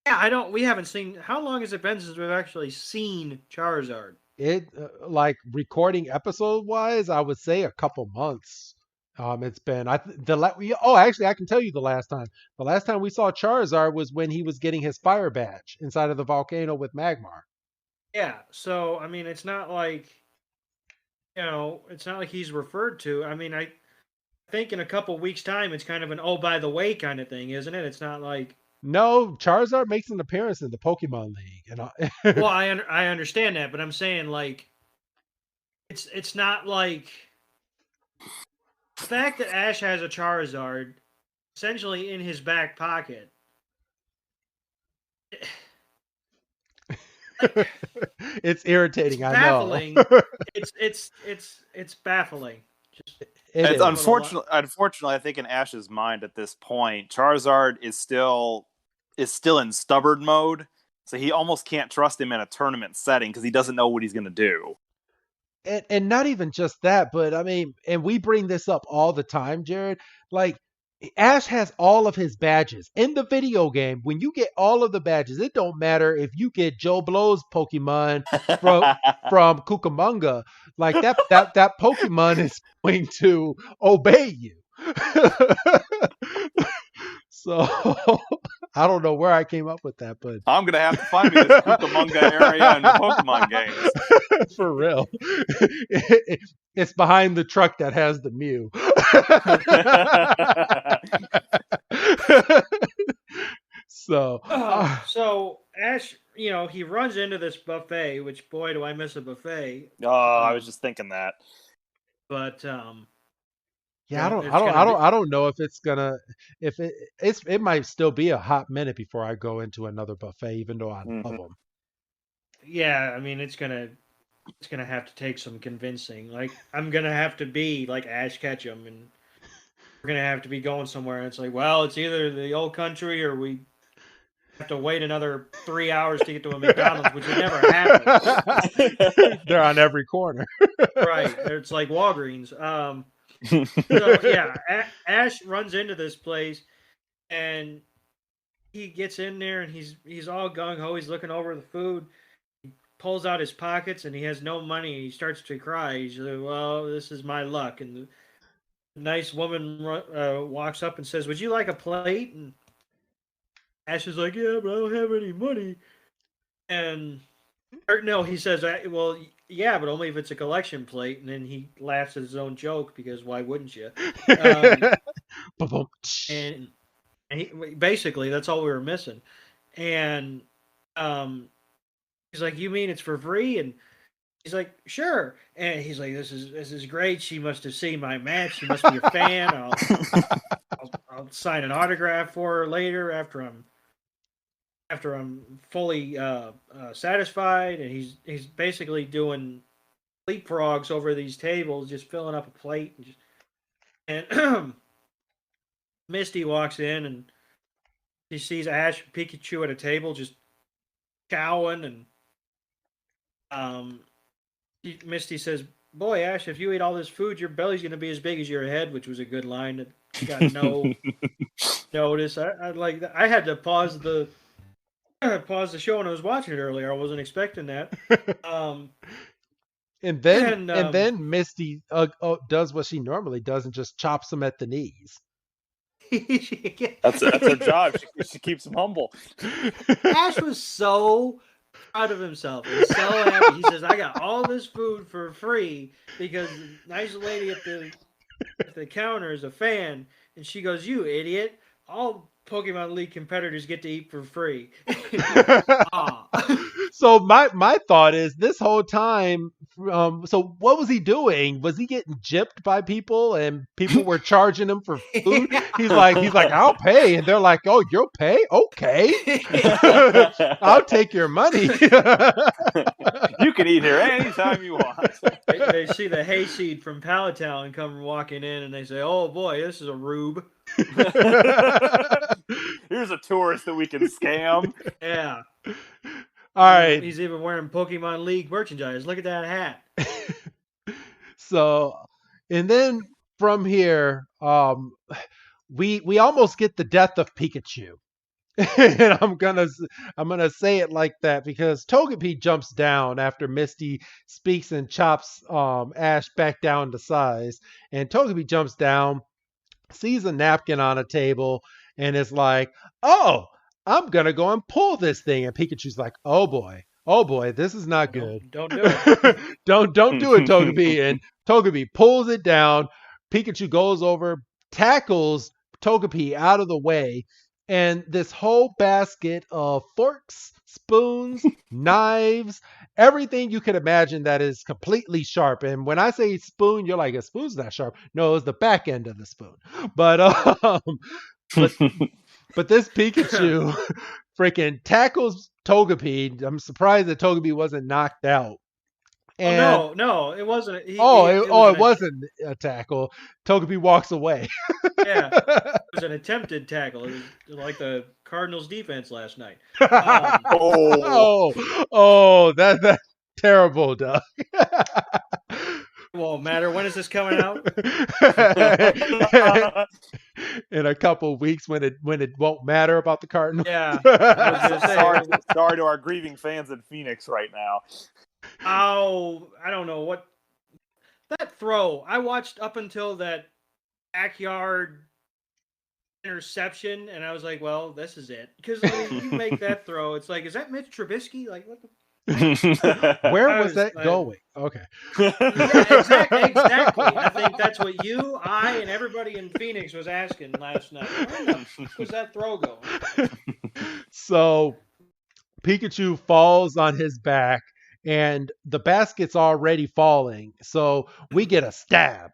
Yeah, I don't. We haven't seen. How long has it been since we've actually seen Charizard? It like recording episode wise, I would say a couple months. It's been actually I can tell you the last time. The last time we saw Charizard was when he was getting his fire badge inside of the volcano with Magmar. Yeah, so I mean, it's not like it's not like he's referred to. I mean, I think in a couple weeks' time, it's kind of an oh by the way kind of thing, isn't it? It's not like No, Charizard makes an appearance in the Pokemon League, and well, I understand that, but I'm saying like it's not like the fact that Ash has a Charizard essentially in his back pocket. it's irritating. It's I baffling. know. It's baffling. Just It It's is. unfortunately, I think in Ash's mind at this point, Charizard is still in stubborn mode, so he almost can't trust him in a tournament setting because he doesn't know what he's going to do. And not even just that, but I mean, and we bring this up all the time, Jared. Like, Ash has all of his badges in the video game. When you get all of the badges, it don't matter if you get Joe Blow's Pokemon from Cucamonga. Like that Pokemon is going to obey you. So I don't know where I came up with that, but I'm gonna have to find me this Cucamonga area in the Pokemon games. for real, it's behind the truck that has the Mew. So, so Ash, he runs into this buffet, which boy do I miss a buffet. Oh, I was just thinking that. But yeah, it's I don't know if it's gonna if it might still be a hot minute before I go into another buffet, even though I love them. Yeah, I mean it's gonna have to take some convincing. Like I'm gonna have to be like Ash Ketchum, and we're gonna have to be going somewhere. And it's like, well, it's either the old country or we have to wait another 3 hours to get to a McDonald's, which would never happen. They're on every corner. Right, it's like Walgreens. So yeah, Ash runs into this place, and he gets in there, and he's all gung ho. He's looking over the food. He pulls out his pockets, and he has no money. He starts to cry. He's like, "Well, this is my luck." And the nice woman walks up and says, "Would you like a plate?" And Ash is like, "Yeah, but I don't have any money." And no, he says, "Well, yeah, but only if it's a collection plate." And then he laughs at his own joke because why wouldn't you? And basically, that's all we were missing. And he's like, "You mean it's for free?" And he's like, "Sure." And he's like, "This is great. She must have seen my match. She must be a fan. I'll sign an autograph for her later after I'm fully satisfied." And he's basically doing leapfrogs over these tables, just filling up a plate. And Misty walks in, and she sees Ash and Pikachu at a table just chowing. And Misty says, "Boy, Ash, if you eat all this food, your belly's going to be as big as your head," which was a good line that got no notice. I had to pause the show when I was watching it earlier. I wasn't expecting that. And then Misty does what she normally does and just chops him at the knees. That's her job. She keeps him humble. Ash was so proud of himself. He was so happy. He says, "I got all this food for free because the nice lady at the counter is a fan." And she goes, "You idiot! All Pokemon League competitors get to eat for free." So my thought is this whole time. So what was he doing? Was he getting gypped by people and people were charging him for food? He's like, "I'll pay," and they're like, "Oh, you'll pay? Okay, I'll take your money." You can eat here anytime you want. They see the hayseed from Palatown come walking in, and they say, "Oh boy, this is a rube." Here's a tourist that we can scam. Yeah. All right. He's even wearing Pokemon League merchandise. Look at that hat. So, and then from here, we almost get the death of Pikachu. And I'm gonna say it like that because Togepi jumps down after Misty speaks and chops Ash back down to size, and Togepi jumps down, sees a napkin on a table, and is like, "Oh, I'm gonna go and pull this thing." And Pikachu's like, "Oh boy, this is not good. Don't do it. don't do it, Togepi." And Togepi pulls it down. Pikachu goes over, tackles Togepi out of the way, and this whole basket of forks, spoons, knives, everything you could imagine that is completely sharp. And when I say spoon, you're like, "A spoon's not sharp." No, it's the back end of the spoon. But this Pikachu freaking tackles Togepi. I'm surprised that Togepi wasn't knocked out. And, no, it wasn't. It wasn't a tackle. Togepi walks away. Yeah, it was an attempted tackle. It was like the Cardinals defense last night. That's terrible, Doug. It won't matter. When is this coming out? In a couple of weeks, when it won't matter about the Cardinals. Yeah. I was gonna say, sorry to our grieving fans in Phoenix right now. Oh, I don't know what that throw. I watched up until that backyard interception, and I was like, "Well, this is it." Because you make that throw, it's like, is that Mitch Trubisky? Like, what the? Where was that going? Okay. Yeah, exactly. I think that's what you, I, and everybody in Phoenix was asking last night. Where was that throw going? So Pikachu falls on his back, and the basket's already falling. So we get a stab,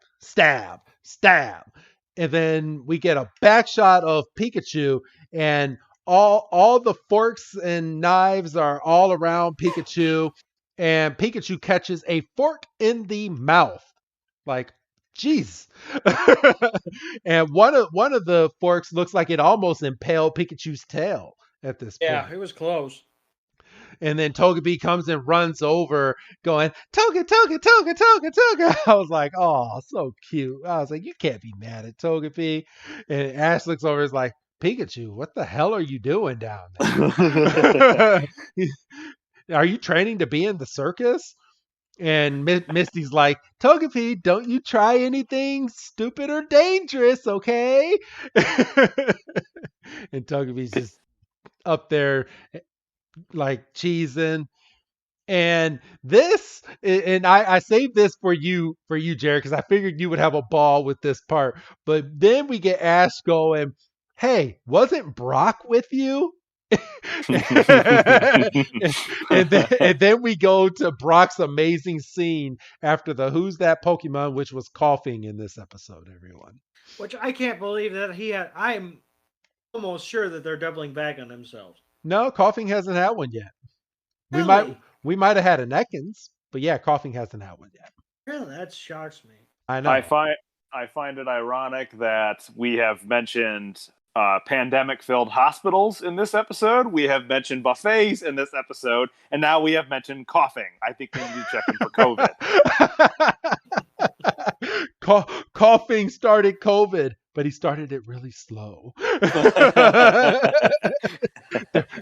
and then we get a back shot of Pikachu, and all the forks and knives are all around Pikachu, and Pikachu catches a fork in the mouth. Like, jeez. And one of the forks looks like it almost impaled Pikachu's tail at this point. Yeah, it was close. And then Togepi comes and runs over going, "Toga, Toga, Toga, Toga, Toga." I was like, "Oh, so cute." I was like, "You can't be mad at Togepi." And Ash looks over and is like, "Pikachu, what the hell are you doing down there? Are you training to be in the circus?" And Misty's like, "Togepi, don't you try anything stupid or dangerous, okay?" And Togepi's just up there like cheesing. And this, and I saved this for you, Jared, because I figured you would have a ball with this part. But then we get Ash going, "Hey, wasn't Brock with you?" and then we go to Brock's amazing scene after the "Who's That Pokemon," which was coughing in this episode, everyone. Which I can't believe that he had. I'm almost sure that they're doubling back on themselves. No, coughing hasn't had one yet. Really? We might have had an Ekans, but yeah, coughing hasn't had one yet. Really, that shocks me. I know. I find it ironic that we have mentioned pandemic-filled hospitals in this episode. We have mentioned buffets in this episode, and now we have mentioned coughing. I think we need to check in for COVID. Coughing started COVID. but he started it really slow.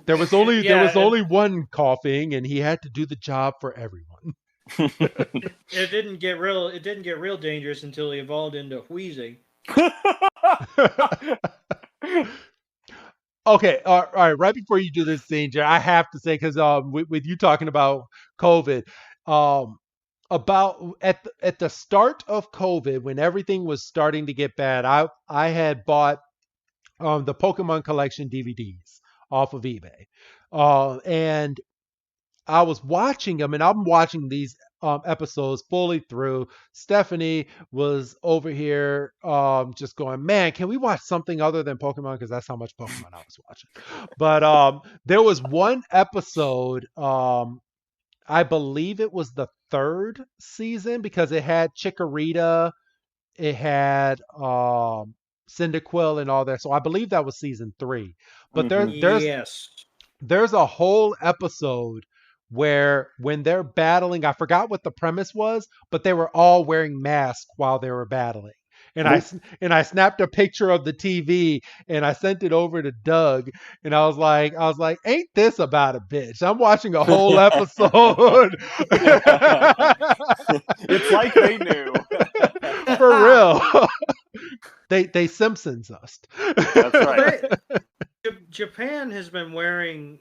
There was only one coughing, and he had to do the job for everyone. It didn't get real dangerous until he evolved into wheezing. Okay, all right. Right before you do this scene, Jerry, I have to say, because with you talking about COVID, about at the start of COVID, when everything was starting to get bad, I had bought the Pokemon collection DVDs off of eBay, and I was watching them, and I'm watching these episodes fully through. Stephanie was over here just going, man, can we watch something other than Pokemon? Because that's how much Pokemon I was watching. But there was one episode, I believe it was the 3rd season, because it had Chikorita, it had Cyndaquil and all that. So I believe that was season 3. But there's a whole episode where when they're battling, I forgot what the premise was, but they were all wearing masks while they were battling. And I snapped a picture of the TV and I sent it over to Doug, and I was like, ain't this about a bitch? I'm watching a whole episode. It's like they knew. For real. They Simpsons us. That's right. Japan has been wearing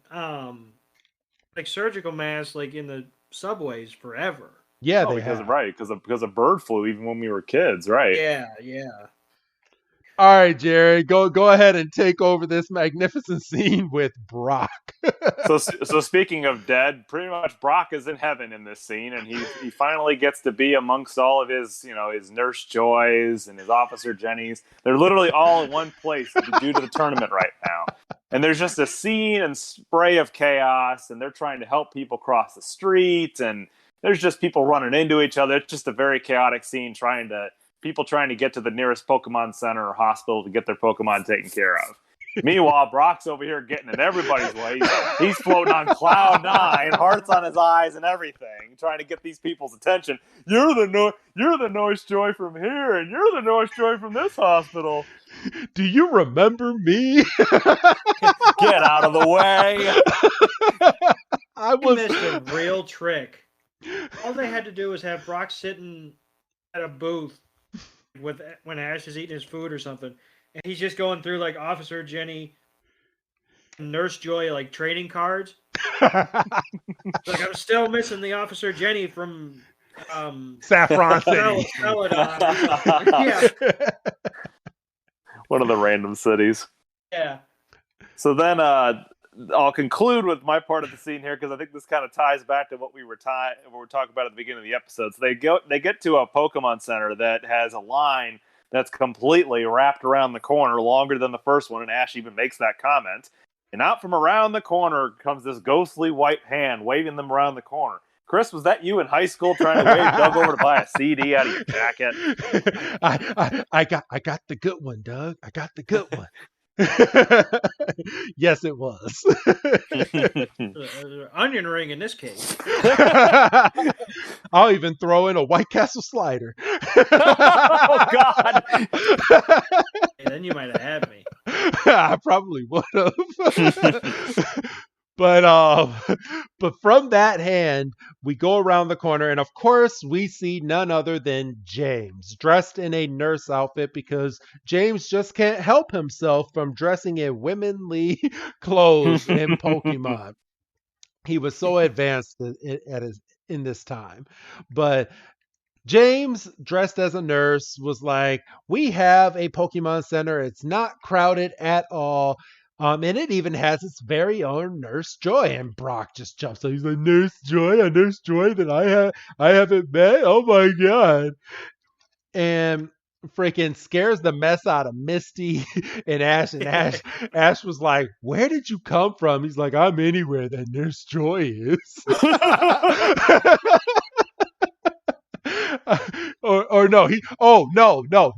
like surgical masks like in the subways forever. Yeah, because of bird flu, even when we were kids, right? Yeah. All right, Jerry, go ahead and take over this magnificent scene with Brock. So speaking of dead, pretty much Brock is in heaven in this scene, and he finally gets to be amongst all of his, his Nurse Joys and his Officer Jennies. They're literally all in one place due to the tournament right now. And there's just a scene and spray of chaos, and they're trying to help people cross the street, and there's just people running into each other. It's just a very chaotic scene, people trying to get to the nearest Pokemon Center or hospital to get their Pokemon taken care of. Meanwhile, Brock's over here getting in everybody's way. He's floating on cloud 9, hearts on his eyes and everything, trying to get these people's attention. You're the Nurse Joy from here, and you're the Nurse Joy from this hospital. Do you remember me? Get out of the way. I missed a real trick. All they had to do was have Brock sitting at a booth when Ash is eating his food or something, and he's just going through like Officer Jenny, Nurse Joy like trading cards. Like, I'm still missing the Officer Jenny from Saffron City. Yeah. One of the random cities. Yeah. So then I'll conclude with my part of the scene here, because I think this kind of ties back to what we were talking about at the beginning of the episode. So they get to a Pokemon Center that has a line that's completely wrapped around the corner, longer than the first one, and Ash even makes that comment. And out from around the corner comes this ghostly white hand waving them around the corner. Chris, was that you in high school trying to wave Doug over to buy a CD out of your jacket? I got the good one, Doug. I got the good one. Yes, it was. Onion ring in this case. I'll even throw in a White Castle slider. Oh, God. Hey, then you might have had me. I probably would have. But from that hand, we go around the corner, and of course, we see none other than James, dressed in a nurse outfit, because James just can't help himself from dressing in womanly clothes in Pokemon. He was so advanced in this time. But James, dressed as a nurse, was like, we have a Pokemon Center. It's not crowded at all. And it even has its very own Nurse Joy. And Brock just jumps up. He's like, Nurse Joy? A Nurse Joy that I haven't met? Oh my God. And freaking scares the mess out of Misty and Ash. And Ash was like, where did you come from? He's like, I'm anywhere that Nurse Joy is.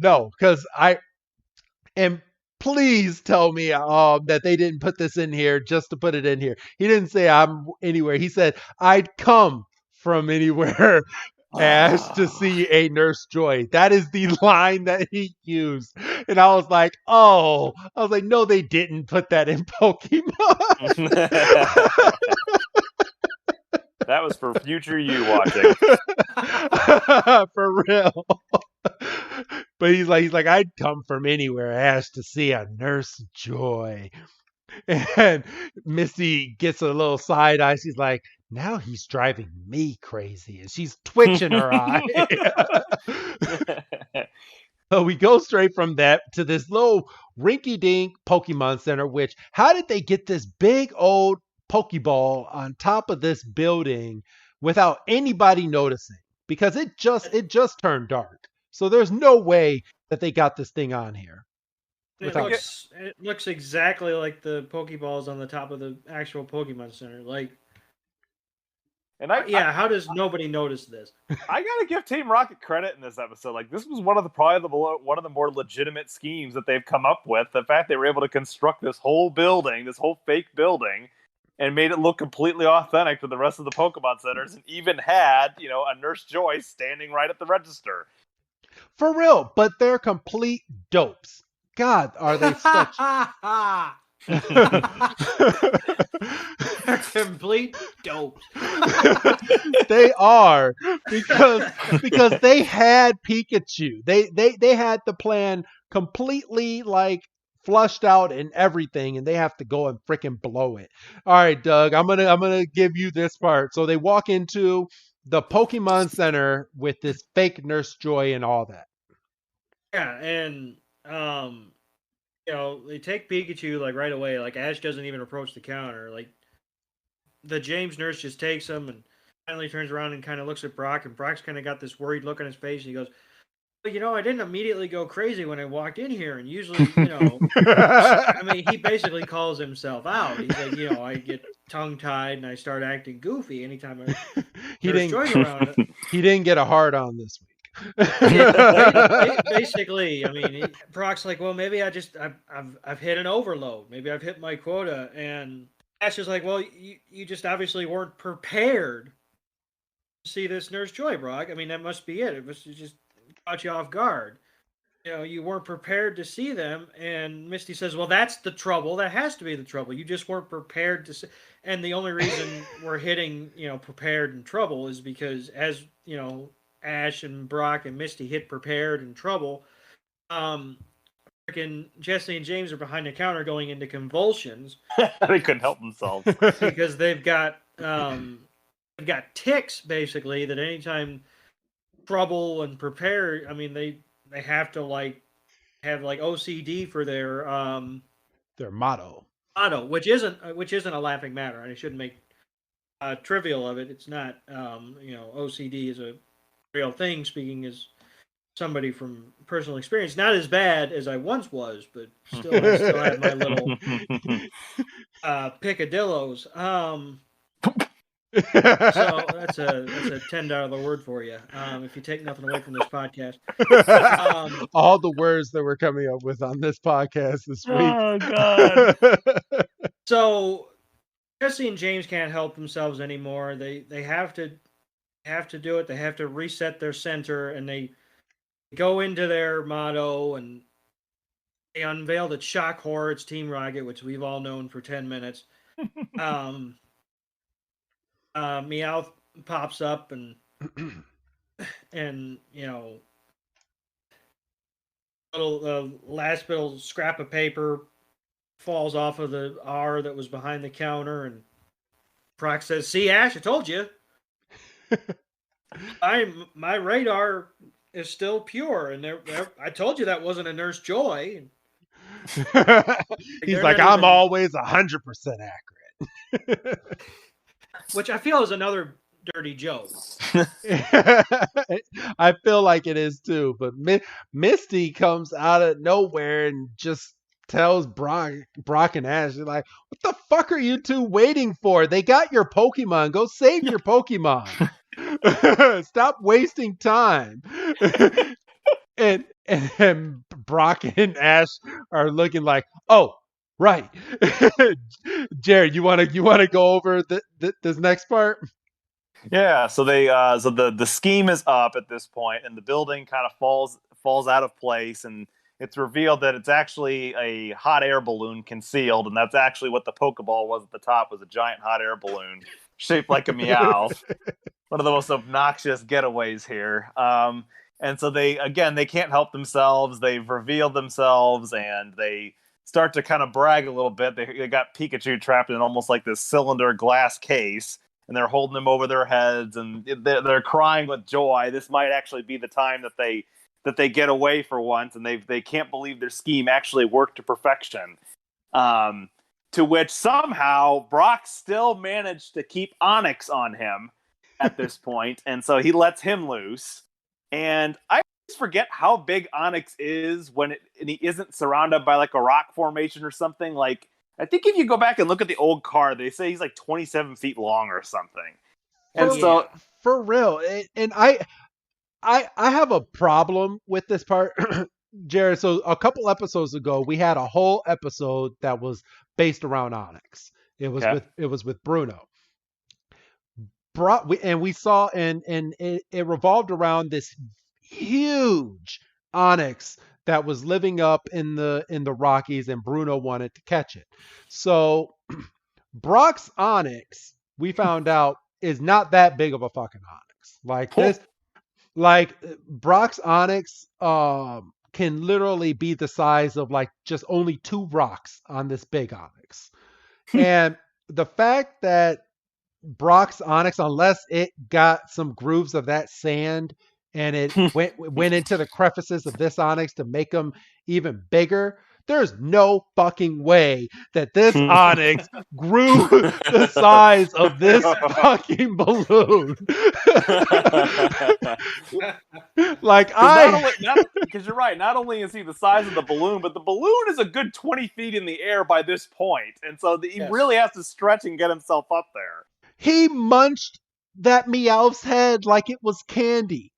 No. Because please tell me that they didn't put this in here just to put it in here. He didn't say I'm anywhere. He said I'd come from anywhere Ash to see a Nurse Joy. That is the line that he used. And I was like, no, they didn't put that in Pokemon. That was for future you watching. For real. But he's like, I'd come from anywhere, Ash, to see a Nurse Joy. And Misty gets a little side eye. She's like, now he's driving me crazy. And she's twitching her eye. So we go straight from that to this little rinky-dink Pokemon Center, which, how did they get this big old Pokeball on top of this building without anybody noticing? Because it just turned dark. So there's no way that they got this thing on here. It looks exactly like the Pokeballs on the top of the actual Pokemon Center. Like, how does nobody notice this? I gotta give Team Rocket credit in this episode. Like, this was one of the more legitimate schemes that they've come up with. The fact they were able to construct this whole building, this whole fake building, and made it look completely authentic to the rest of the Pokemon centers, and even had, a Nurse Joy standing right at the register. For real, but they're complete dopes. God, are they such... Complete dope. They are, because they had Pikachu. They had the plan completely like flushed out and everything, and they have to go and freaking blow it. All right, Doug, I'm gonna give you this part. So they walk into the Pokemon Center with this fake Nurse Joy and all that. Yeah, and they take Pikachu like right away. Like, Ash doesn't even approach the counter. Like, the James nurse just takes him and finally turns around and kind of looks at Brock, and Brock's kind of got this worried look on his face. And he goes, "Well, I didn't immediately go crazy when I walked in here, and usually, I mean, he basically calls himself out. He's like, I get tongue-tied and I start acting goofy anytime he didn't get a hard on this week." Basically, I mean, Brock's like, well, maybe I've hit an overload. Maybe I've hit my quota. And Ash is like, well, you just obviously weren't prepared to see this Nurse Joy, Brock. I mean, that must be it. It just caught you off guard. You weren't prepared to see them. And Misty says, well, that's the trouble. That has to be the trouble. You just weren't prepared to see. And the only reason we're hitting, prepared and trouble is because, as, Ash and Brock and Misty hit prepared and trouble, freaking Jesse and James are behind the counter going into convulsions. They couldn't help themselves because they've got ticks, basically, that anytime trouble and prepare, I mean, they have to have OCD for their motto, which isn't a laughing matter, and I shouldn't make trivial of it. It's not. OCD is a real thing, speaking as somebody from personal experience. Not as bad as I once was, but still, I still have my little picadillos. So that's a $10 word for you. If you take nothing away from this podcast. All the words that we're coming up with on this podcast this week. Oh God. So Jesse and James can't help themselves anymore. They have to do it. They have to reset their center, and they go into their motto, and they unveil that Shock Horror, it's Team Rocket, which we've all known for 10 minutes. Meowth pops up, and last little scrap of paper falls off of the R that was behind the counter, and Brock says, "See, Ash, I told you. My radar is still pure, and I told you that wasn't a Nurse Joy." He's like, "I'm always 100% accurate," which I feel is another dirty joke. I feel like it is too, but Misty comes out of nowhere and just tells Brock and Ash, they're like, "What the fuck are you two waiting for? They got your Pokemon. Go save your Pokemon. Stop wasting time." and Brock and Ash are looking like, "Oh, right." Jared, you want to go over this next part? Yeah, so the scheme is up at this point, and the building kind of falls out of place, and it's revealed that it's actually a hot air balloon concealed, and that's actually what the Pokeball was at the top, was a giant hot air balloon shaped like a Meowth. One of the most obnoxious getaways here. And so they can't help themselves. They've revealed themselves, and they start to kind of brag a little bit. They got Pikachu trapped in almost like this cylinder glass case, and they're holding him over their heads, and they're crying with joy. This might actually be the time that they get away for once, and they can't believe their scheme actually worked to perfection. To which somehow Brock still managed to keep Onix on him at this point, and so he lets him loose. And I always forget how big Onix is and he isn't surrounded by like a rock formation or something. Like, I think if you go back and look at the old card, they say he's like 27 feet long or something. And for real, and I have a problem with this part, Jared. So a couple episodes ago, we had a whole episode that was based around Onix. It was with Bruno. We saw and it revolved around this huge Onix that was living up in the Rockies, and Bruno wanted to catch it. So Brock's Onix, we found out, is not that big of a fucking Onix. Like this, like Brock's Onix can literally be the size of like just only 2 rocks on this big Onix. And the fact that Brock's Onix, unless it got some grooves of that sand and it went into the crevices of this Onix to make them even bigger, there's no fucking way that this Onix grew the size of this fucking balloon. Like because you're right. Not only is he the size of the balloon, but the balloon is a good 20 feet in the air by this point, and so he really has to stretch and get himself up there. He munched that Meowth's head like it was candy.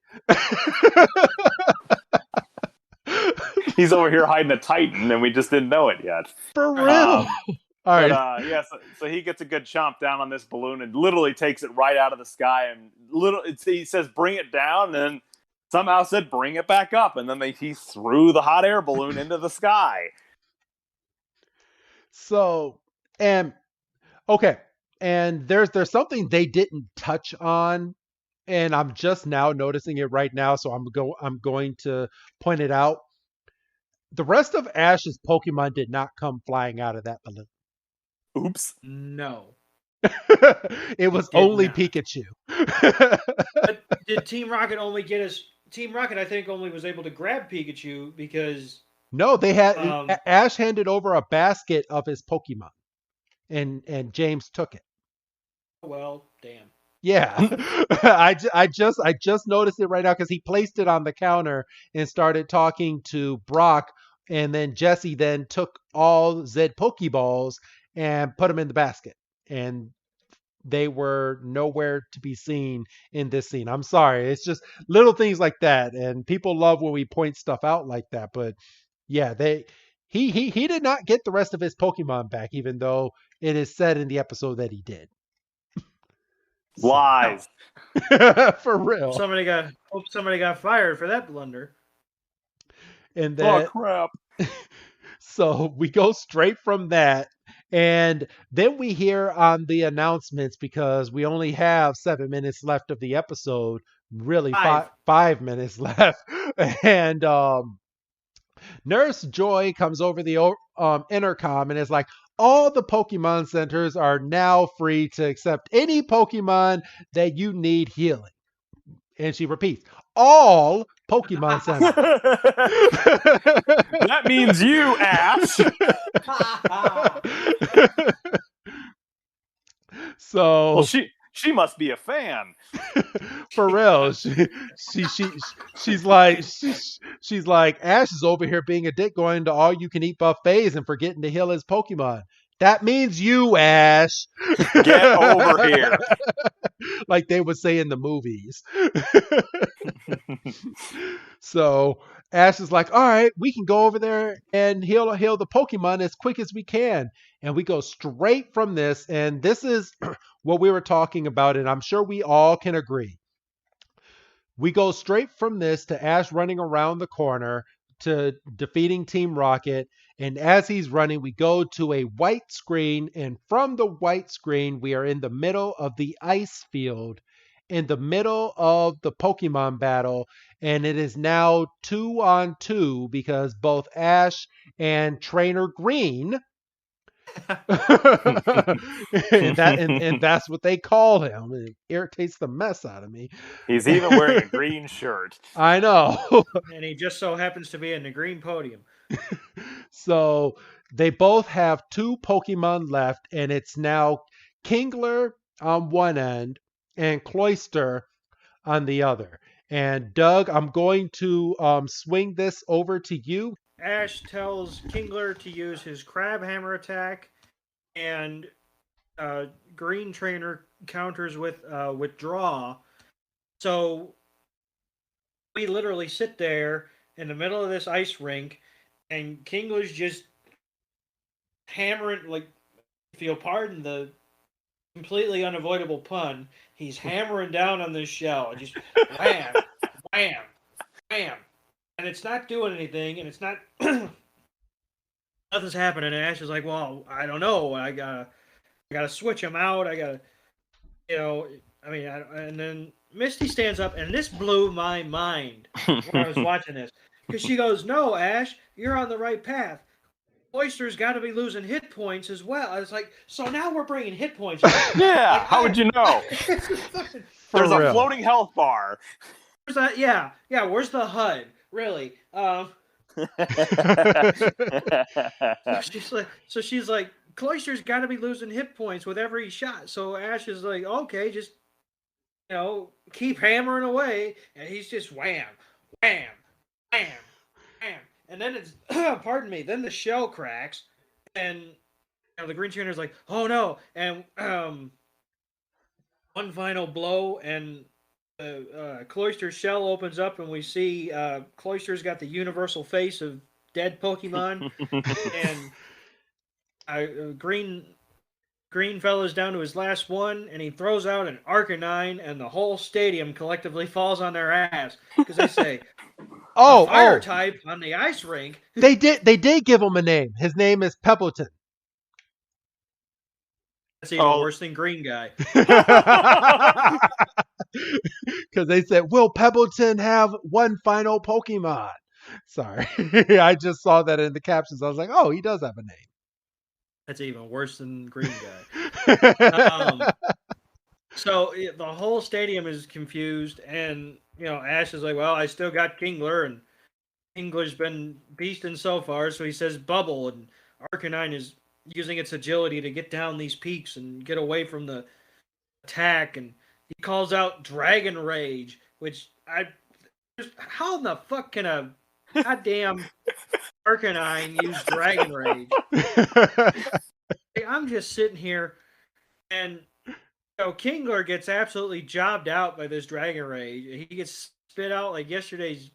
He's over here hiding a Titan, and we just didn't know it yet. For real. All right. So he gets a good chomp down on this balloon and literally takes it right out of the sky. And he says, "Bring it down," and then somehow said, "Bring it back up." And then he threw the hot air balloon into the sky. So, okay. And there's something they didn't touch on, and I'm just now noticing it right now, so I'm going to point it out. The rest of Ash's Pokemon did not come flying out of that balloon. Oops. No. It was only Pikachu. But did Team Rocket only get us? Team Rocket, I think, only was able to grab Pikachu because... No, they had... Ash handed over a basket of his Pokemon, and James took it. Well, damn. Yeah, I just noticed it right now because he placed it on the counter and started talking to Brock, and then Jesse then took all Zed Pokeballs and put them in the basket, and they were nowhere to be seen in this scene. I'm sorry, it's just little things like that, and people love when we point stuff out like that. But yeah, he did not get the rest of his Pokemon back, even though it is said in the episode that he did. Lies. For real. Hope somebody got fired for that blunder. And then, oh crap. So we go straight from that, and then we hear on the announcements, because we only have 7 minutes left of the episode, really 5 minutes left, and Nurse Joy comes over the intercom and is like, all the Pokemon centers are now free to accept any Pokemon that you need healing. And she repeats, all Pokemon centers. That means you, Ash. So well, she must be a fan. For real. She's like, Ash is over here being a dick, going to all you can eat buffets and forgetting to heal his Pokemon. That means you, Ash. Get over here. Like they would say in the movies. So Ash is like, all right, we can go over there and heal the Pokemon as quick as we can. And we go straight from this, and this is what we were talking about, and I'm sure we all can agree. We go straight from this to Ash running around the corner to defeating Team Rocket. And as he's running, we go to a white screen. And from the white screen, we are in the middle of the ice field, in the middle of the Pokemon battle. And it is now 2-on-2 because both Ash and Trainer Green. and that's what they call him. It irritates the mess out of me. He's even wearing a green shirt. I know. And he just so happens to be in the green podium. So they both have 2 Pokemon left, and it's now Kingler on one end and Cloyster on the other. And Doug, I'm going to swing this over to you. Ash tells Kingler to use his Crab Hammer attack, and Green Trainer counters with Withdraw. So we literally sit there in the middle of this ice rink, and Kingler's just hammering, like, if you'll pardon the completely unavoidable pun, he's hammering down on this shell, just wham, wham, wham. And it's not doing anything, and it's not nothing's happening. And Ash is like, "Well, I don't know. I gotta switch him out. I gotta, and then Misty stands up, and this blew my mind when I was watching this because she goes, "No, Ash, you're on the right path. Oyster's got to be losing hit points as well." I was like, "So now we're bringing hit points." Yeah, like, how would you know? There's a floating health bar. Where's that? Yeah. Where's the HUD? Really? She's like, Cloyster's got to be losing hit points with every shot. So Ash is like, okay, just keep hammering away, and he's just wham, wham, wham, wham, and then it's pardon me. Then the shell cracks, and the Green Trainer's like, oh no, and one final blow, and Cloyster's shell opens up, and we see Cloyster's got the universal face of dead Pokemon, and Green fella's down to his last one, and he throws out an Arcanine, and the whole stadium collectively falls on their ass because they say, fire type on the ice rink." They did give him a name. His name is Pebbleton. That's even worse than Green Guy. Because they said, will Pebbleton have one final Pokemon? Sorry. I just saw that in the captions. I was like, oh, he does have a name. That's even worse than Green Guy. So the whole stadium is confused, and Ash is like, well, I still got Kingler, and Kingler's been beasting so far, so he says bubble, and Arcanine is using its agility to get down these peaks and get away from the attack, and he calls out Dragon Rage, which how in the fuck can a goddamn Arcanine use Dragon Rage? I'm just sitting here, and Kingler gets absolutely jobbed out by this Dragon Rage. He gets spit out like yesterday's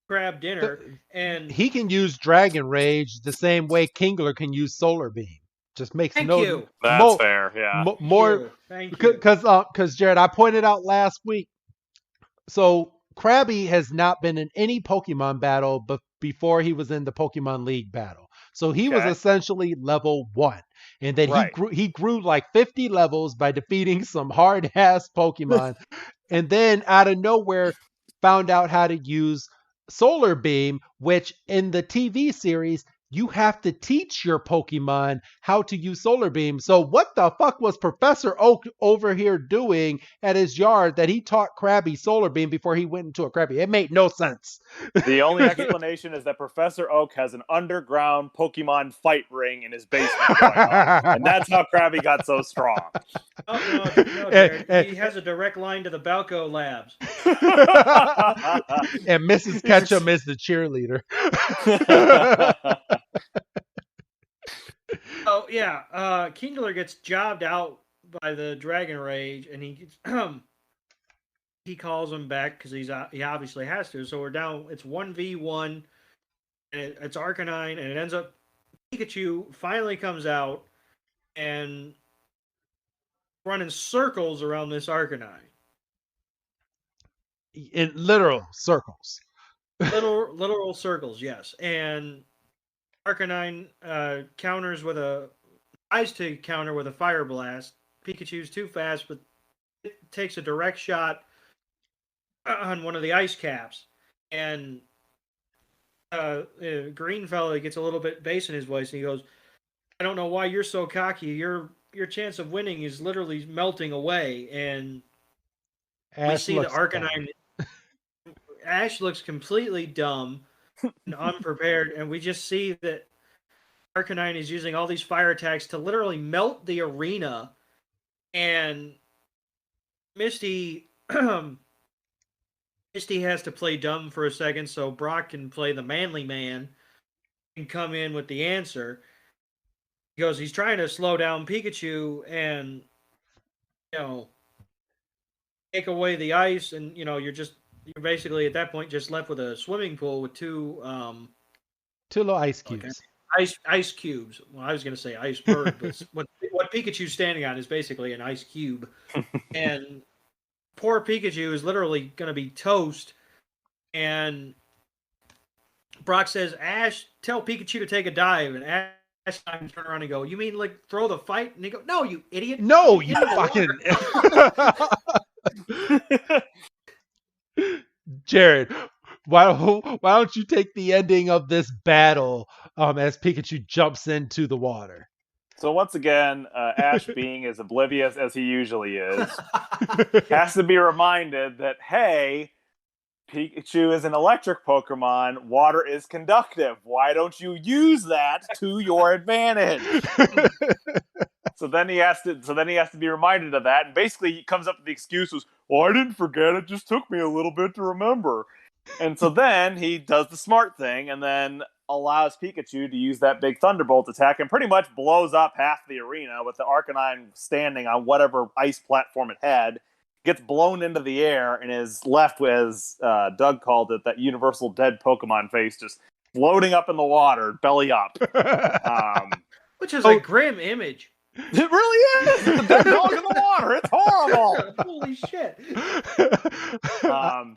crab dinner, and he can use Dragon Rage the same way Kingler can use Solar Beam. Just makes Thank you. That's fair, yeah. More because Jared, I pointed out last week. So Krabby has not been in any Pokemon battle, but before he was in the Pokemon League battle, so he was essentially level 1, and then he grew like 50 levels by defeating some hard ass Pokemon, and then out of nowhere found out how to use Solar Beam, which in the TV series you have to teach your Pokemon how to use Solar Beam. So what the fuck was Professor Oak over here doing at his yard that he taught Krabby Solar Beam before he went into a Krabby? It made no sense. The only explanation is that Professor Oak has an underground Pokemon fight ring in his basement going on, and that's how Krabby got so strong. No, Jared. He has a direct line to the Balco Labs. And Mrs. Ketchum is the cheerleader. Oh yeah, Kingler gets jobbed out by the Dragon Rage, and he calls him back because he obviously has to. So we're down. It's 1v1, and it's Arcanine, and it ends up Pikachu finally comes out and running circles around this Arcanine. In literal circles. Literal circles, yes. And Arcanine counters with tries to counter with a Fire Blast. Pikachu's too fast, but it takes a direct shot on one of the ice caps. And Green fella gets a little bit bass in his voice, and he goes, "I don't know why you're so cocky. Your chance of winning is literally melting away." And we see the Arcanine. Ash looks completely dumb and unprepared, and we just see that Arcanine is using all these fire attacks to literally melt the arena. And Misty has to play dumb for a second so Brock can play the manly man and come in with the answer. He goes, he's trying to slow down Pikachu and, take away the ice, and, you're basically at that point just left with a swimming pool with two little ice cubes. Ice cubes. Well, I was going to say iceberg, but what Pikachu's standing on is basically an ice cube. And poor Pikachu is literally going to be toast. And Brock says, "Ash, tell Pikachu to take a dive." And Ash turn around and go, "You mean like throw the fight?" And he go, "No, you idiot. No, you fucking... Jared, why don't you take the ending of this battle as Pikachu jumps into the water? So once again, Ash, being as oblivious as he usually is, has to be reminded that, hey, Pikachu is an electric Pokemon. Water is conductive. Why don't you use that to your advantage? So then he has to be reminded of that, and basically he comes up with the excuse was, "Well, I didn't forget. It just took me a little bit to remember." And so then he does the smart thing, and then allows Pikachu to use that big Thunderbolt attack, and pretty much blows up half the arena with the Arcanine standing on whatever ice platform it had. Gets blown into the air and is left with, as Doug called it, that universal dead Pokemon face, just floating up in the water, belly up. Which is a grim image. It really is! The dead dog in the water! It's horrible! Holy shit.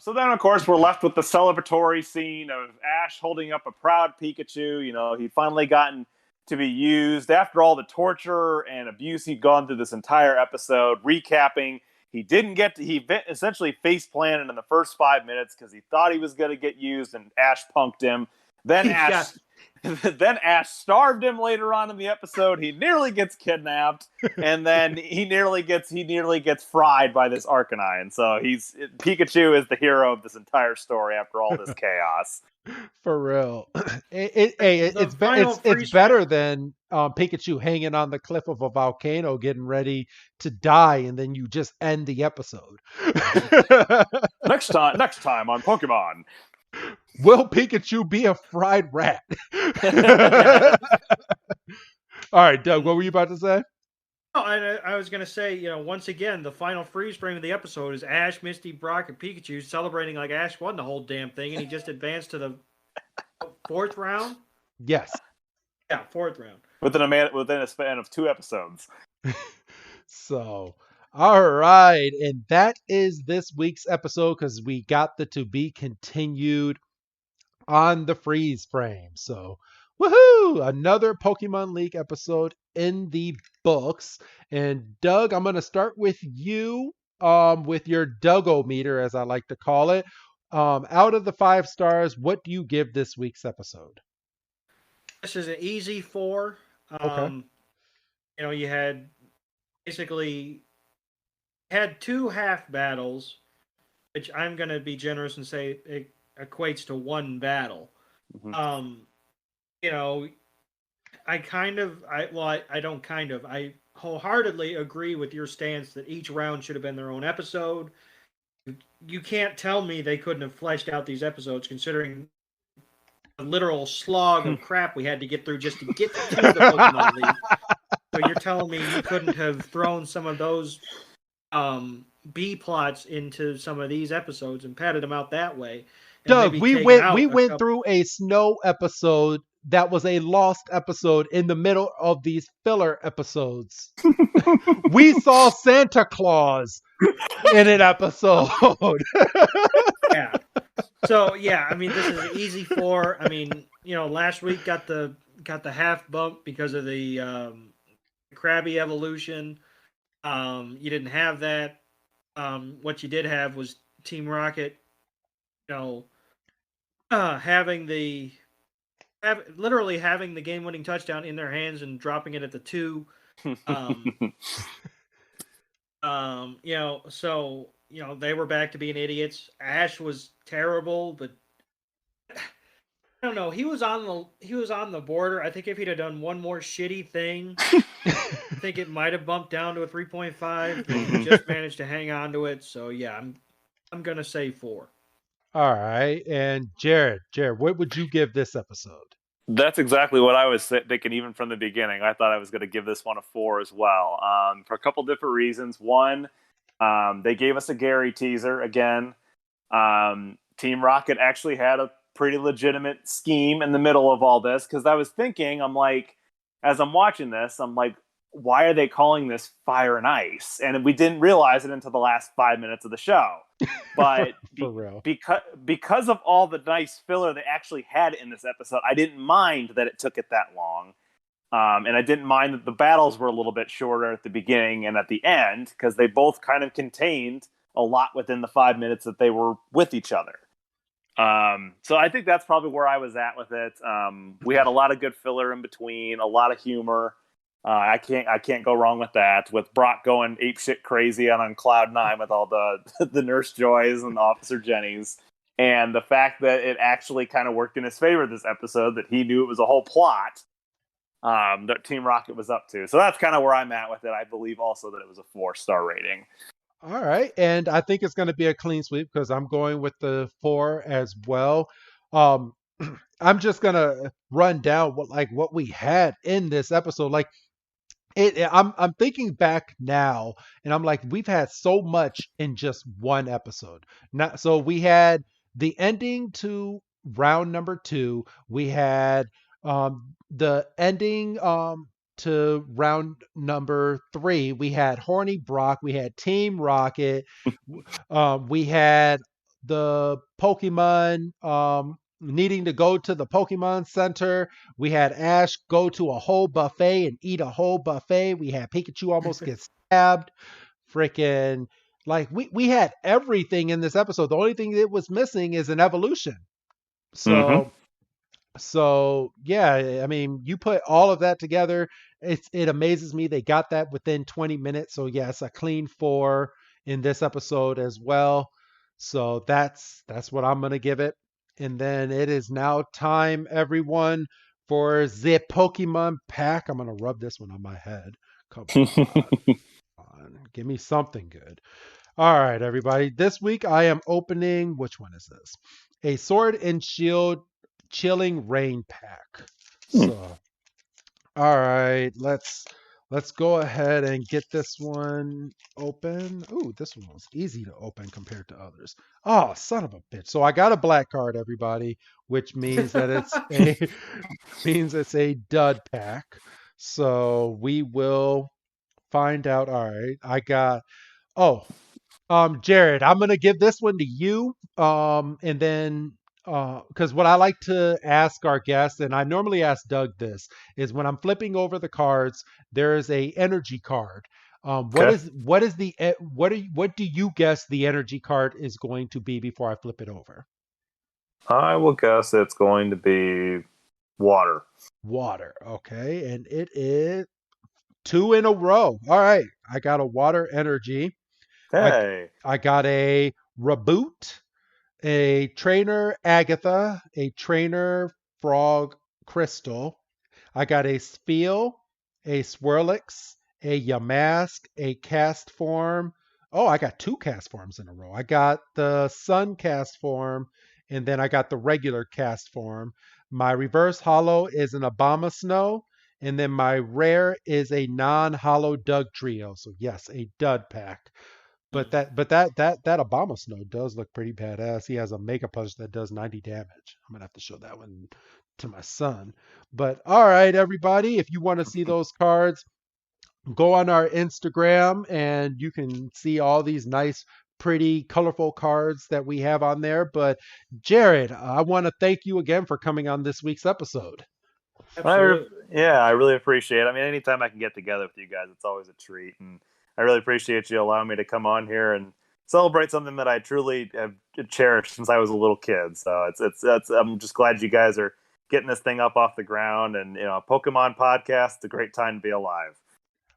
So then, of course, we're left with the celebratory scene of Ash holding up a proud Pikachu. He'd finally gotten to be used after all the torture and abuse he'd gone through this entire episode. Recapping, he essentially face planted in the first 5 minutes because he thought he was going to get used, and Ash punked him. Then Ash starved him later on in the episode. He nearly gets kidnapped, and then he nearly gets fried by this Arcanine. So Pikachu is the hero of this entire story after all this chaos. For real. It's better than Pikachu hanging on the cliff of a volcano getting ready to die, and then you just end the episode. Next time on Pokemon. Will Pikachu be a fried rat? All right, Doug, what were you about to say? Oh, I was going to say, once again, the final freeze frame of the episode is Ash, Misty, Brock, and Pikachu celebrating like Ash won the whole damn thing, and he just advanced to the fourth round? Yes. Yeah, fourth round. Within a span of 2 episodes. So, all right. And that is this week's episode, because we got the to be continued on the freeze frame. So, woohoo! Another Pokemon League episode in the books. And Doug, I'm going to start with you with your Duggo-meter, as I like to call it. Out of the 5 stars, what do you give this week's episode? This is an easy 4. Okay. You had basically 2 half battles, which I'm going to be generous and say it equates to 1 battle. Mm-hmm. I wholeheartedly agree with your stance that each round should have been their own episode. You can't tell me they couldn't have fleshed out these episodes, considering the literal slog of crap we had to get through just to get to the Pokemon League. So you're telling me you couldn't have thrown some of those B plots into some of these episodes and padded them out that way? Doug, we went through a snow episode that was a lost episode in the middle of these filler episodes. We saw Santa Claus in an episode. Yeah. So yeah, I mean, this is an easy 4. I mean, last week got the half bump because of the Krabby evolution. You didn't have that. What you did have was Team Rocket, literally having the game-winning touchdown in their hands and dropping it at the 2. So they were back to being idiots. Ash was terrible, but I don't know. He was on the border. I think if he'd have done one more shitty thing, I think it might have bumped down to a 3.5. But he just managed to hang on to it. So yeah, I'm gonna say 4. All right, and Jared, what would you give this episode? That's exactly what I was thinking, even from the beginning. I thought I was going to give this one a 4 as well, for a couple different reasons. One, they gave us a Gary teaser again. Team Rocket actually had a pretty legitimate scheme in the middle of all this, because I was thinking, I'm like, as I'm watching this, I'm like, why are they calling this Fire and Ice? And we didn't realize it until the last 5 minutes of the show. But For real. because of all the nice filler they actually had in this episode, I didn't mind that it took it that long. And I didn't mind that the battles were a little bit shorter at the beginning and at the end, because they both kind of contained a lot within the 5 minutes that they were with each other. So I think that's probably where I was at with it. We had a lot of good filler in between, a lot of humor. I can't go wrong with that. With Brock going apeshit crazy on cloud 9 with all the Nurse Joys and Officer Jennies, and the fact that it actually kind of worked in his favor this episode, that he knew it was a whole plot that Team Rocket was up to. So that's kind of where I'm at with it. I believe also that it was a 4-star rating. All right, and I think it's going to be a clean sweep because I'm going with the 4 as well. I'm just gonna run down what we had in this episode. I'm thinking back now, and I'm like, we've had so much in just one episode. So we had the ending to round number 2. We had the ending to round number 3. We had Horny Brock. We had Team Rocket. We had the Pokemon needing to go to the Pokemon Center. We had Ash go to a whole buffet and eat a whole buffet. We had Pikachu almost get stabbed. Freaking, we had everything in this episode. The only thing that was missing is an evolution. So yeah, I mean, you put all of that together, it amazes me they got that within 20 minutes. So yes, a clean 4 in this episode as well. So that's what I'm gonna give it. And then it is now time, everyone, for the Pokemon pack. I'm going to rub this one on my head. Come on. Give me something good. All right, everybody. This week I am opening, which one is this? A Sword and Shield Chilling Rain pack. So, all right, let's go ahead and get this one open. Ooh, this one was easy to open compared to others. Oh, son of a bitch. So I got a black card, everybody, which means that it's a dud pack. So we will find out. All right. I got Jared, I'm gonna give this one to you. And then because what I like to ask our guests, and I normally ask Doug this, is when I'm flipping over the cards, there is a energy card. What do you guess the energy card is going to be before I flip it over? I will guess it's going to be water. Water, okay, and it is 2 in a row. All right, I got a water energy. Hey, I got a Reboot, a Trainer Agatha, a Trainer Frog Crystal. I got a Spheal, a Swirlix, a Yamask, a Cast Form. Oh, I got 2 Cast Forms in a row. I got the Sun Cast Form, and then I got the regular Cast Form. My reverse holo is an Abomasnow, and then my rare is a non-holo Doug Trio. So yes, a dud pack. But that Obama Snow does look pretty badass. He has a Mega Punch that does 90 damage. I'm gonna have to show that one to my son. But all right, everybody, if you want to see those cards, go on our Instagram and you can see all these nice, pretty, colorful cards that we have on there. But Jared, I want to thank you again for coming on this week's episode. Absolutely. I really appreciate it. I mean, anytime I can get together with you guys, it's always a treat. And I really appreciate you allowing me to come on here and celebrate something that I truly have cherished since I was a little kid. So I'm just glad you guys are getting this thing up off the ground. And, a Pokemon podcast, it's a great time to be alive.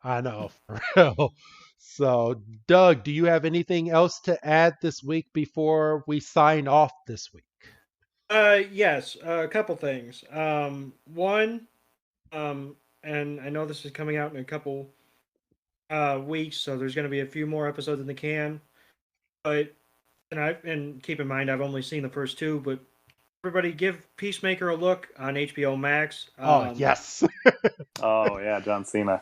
I know, for real. So, Doug, do you have anything else to add this week before we sign off this week? Yes, a couple things. One, and I know this is coming out in a couple weeks, so there's going to be a few more episodes in the can. And keep in mind, I've only seen the first two, but everybody give Peacemaker a look on HBO Max. Yes. Oh yeah, John Cena.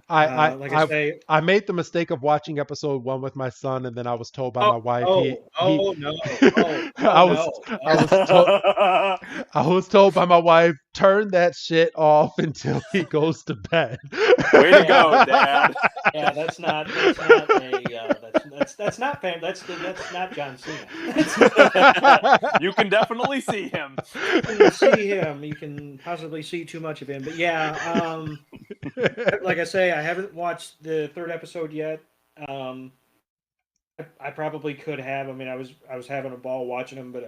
I made the mistake of watching episode 1 with my son, and then I was told by my wife. I was told by my wife, turn that shit off until he goes to bed. Way to go, Dad. Yeah, that's not John Cena. You can definitely see him. You can see him. You can possibly see too much of him. But yeah, like I say, I haven't watched the third episode yet. I probably could have. I mean, I was having a ball watching them, but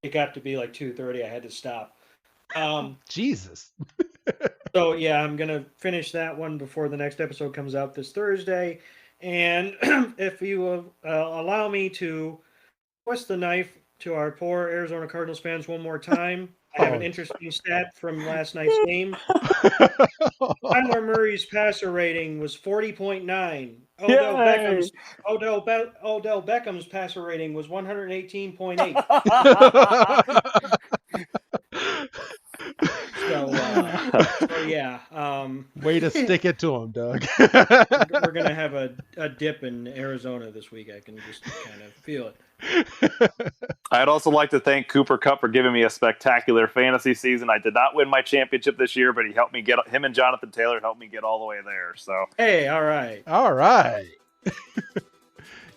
it got to be like 2:30. I had to stop. Jesus. So yeah, I'm gonna finish that one before the next episode comes out this Thursday. And if you will allow me to twist the knife to our poor Arizona Cardinals fans one more time, I have an interesting stat from last night's game. Kyler Murray's passer rating was 40.9. Odell Beckham's passer rating was 118.8. So yeah. Way to stick it to him, Doug. We're gonna have a dip in Arizona this week. I can just kind of feel it. I'd also like to thank Cooper Kupp for giving me a spectacular fantasy season. I did not win my championship this year, but him and Jonathan Taylor helped me get all the way there. So hey, all right.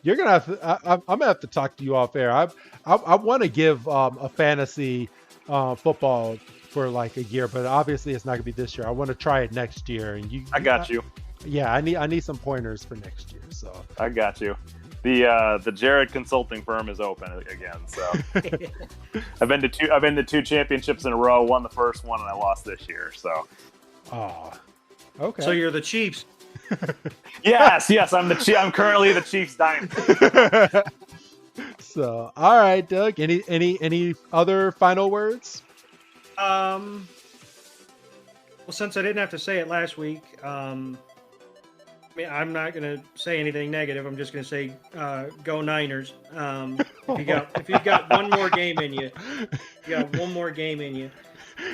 You're gonna have to, I'm gonna have to talk to you off air. I want to give a fantasy football for like a year, but obviously it's not gonna be this year. I want to try it next year, and I got you. Yeah, I need some pointers for next year. So I got you. The Jared Consulting firm is open again. So I've been to two championships in a row. Won the first one, and I lost this year. So okay. So you're the Chiefs. Yes, I'm currently the Chiefs dynasty. So, all right, Doug. Any other final words? Well, since I didn't have to say it last week, I mean, I'm not going to say anything negative. I'm just going to say, go Niners. If you've got one more game in you,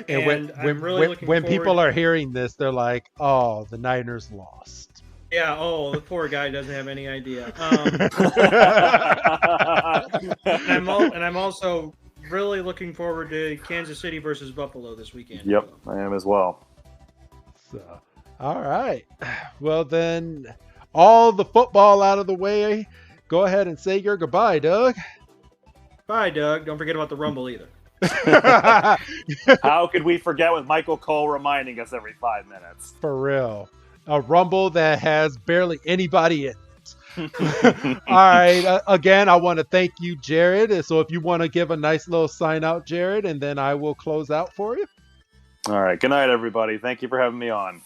And when people are hearing this, they're like, "Oh, the Niners lost." Yeah. Oh, the poor guy doesn't have any idea. And I'm also really looking forward to Kansas City versus Buffalo this weekend. Yep, I am as well. So, all right. Well, then, all the football out of the way. Go ahead and say your goodbye, Doug. Bye, Doug. Don't forget about the Rumble either. How could we forget with Michael Cole reminding us every 5 minutes? For real. A Rumble that has barely anybody in it. All right. Again, I want to thank you, Jared. So if you want to give a nice little sign out, Jared, and then I will close out for you. All right. Good night, everybody. Thank you for having me on.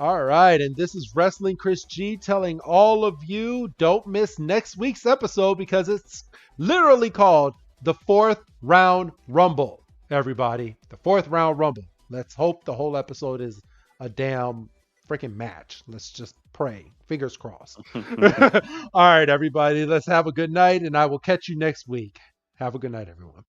All right. And this is Wrestling Chris G telling all of you, don't miss next week's episode because it's literally called the 4th Round Rumble, everybody. The 4th Round Rumble. Let's hope the whole episode is a damn freaking match. Let's just pray. Fingers crossed. All right, everybody. Let's have a good night, and I will catch you next week. Have a good night, everyone.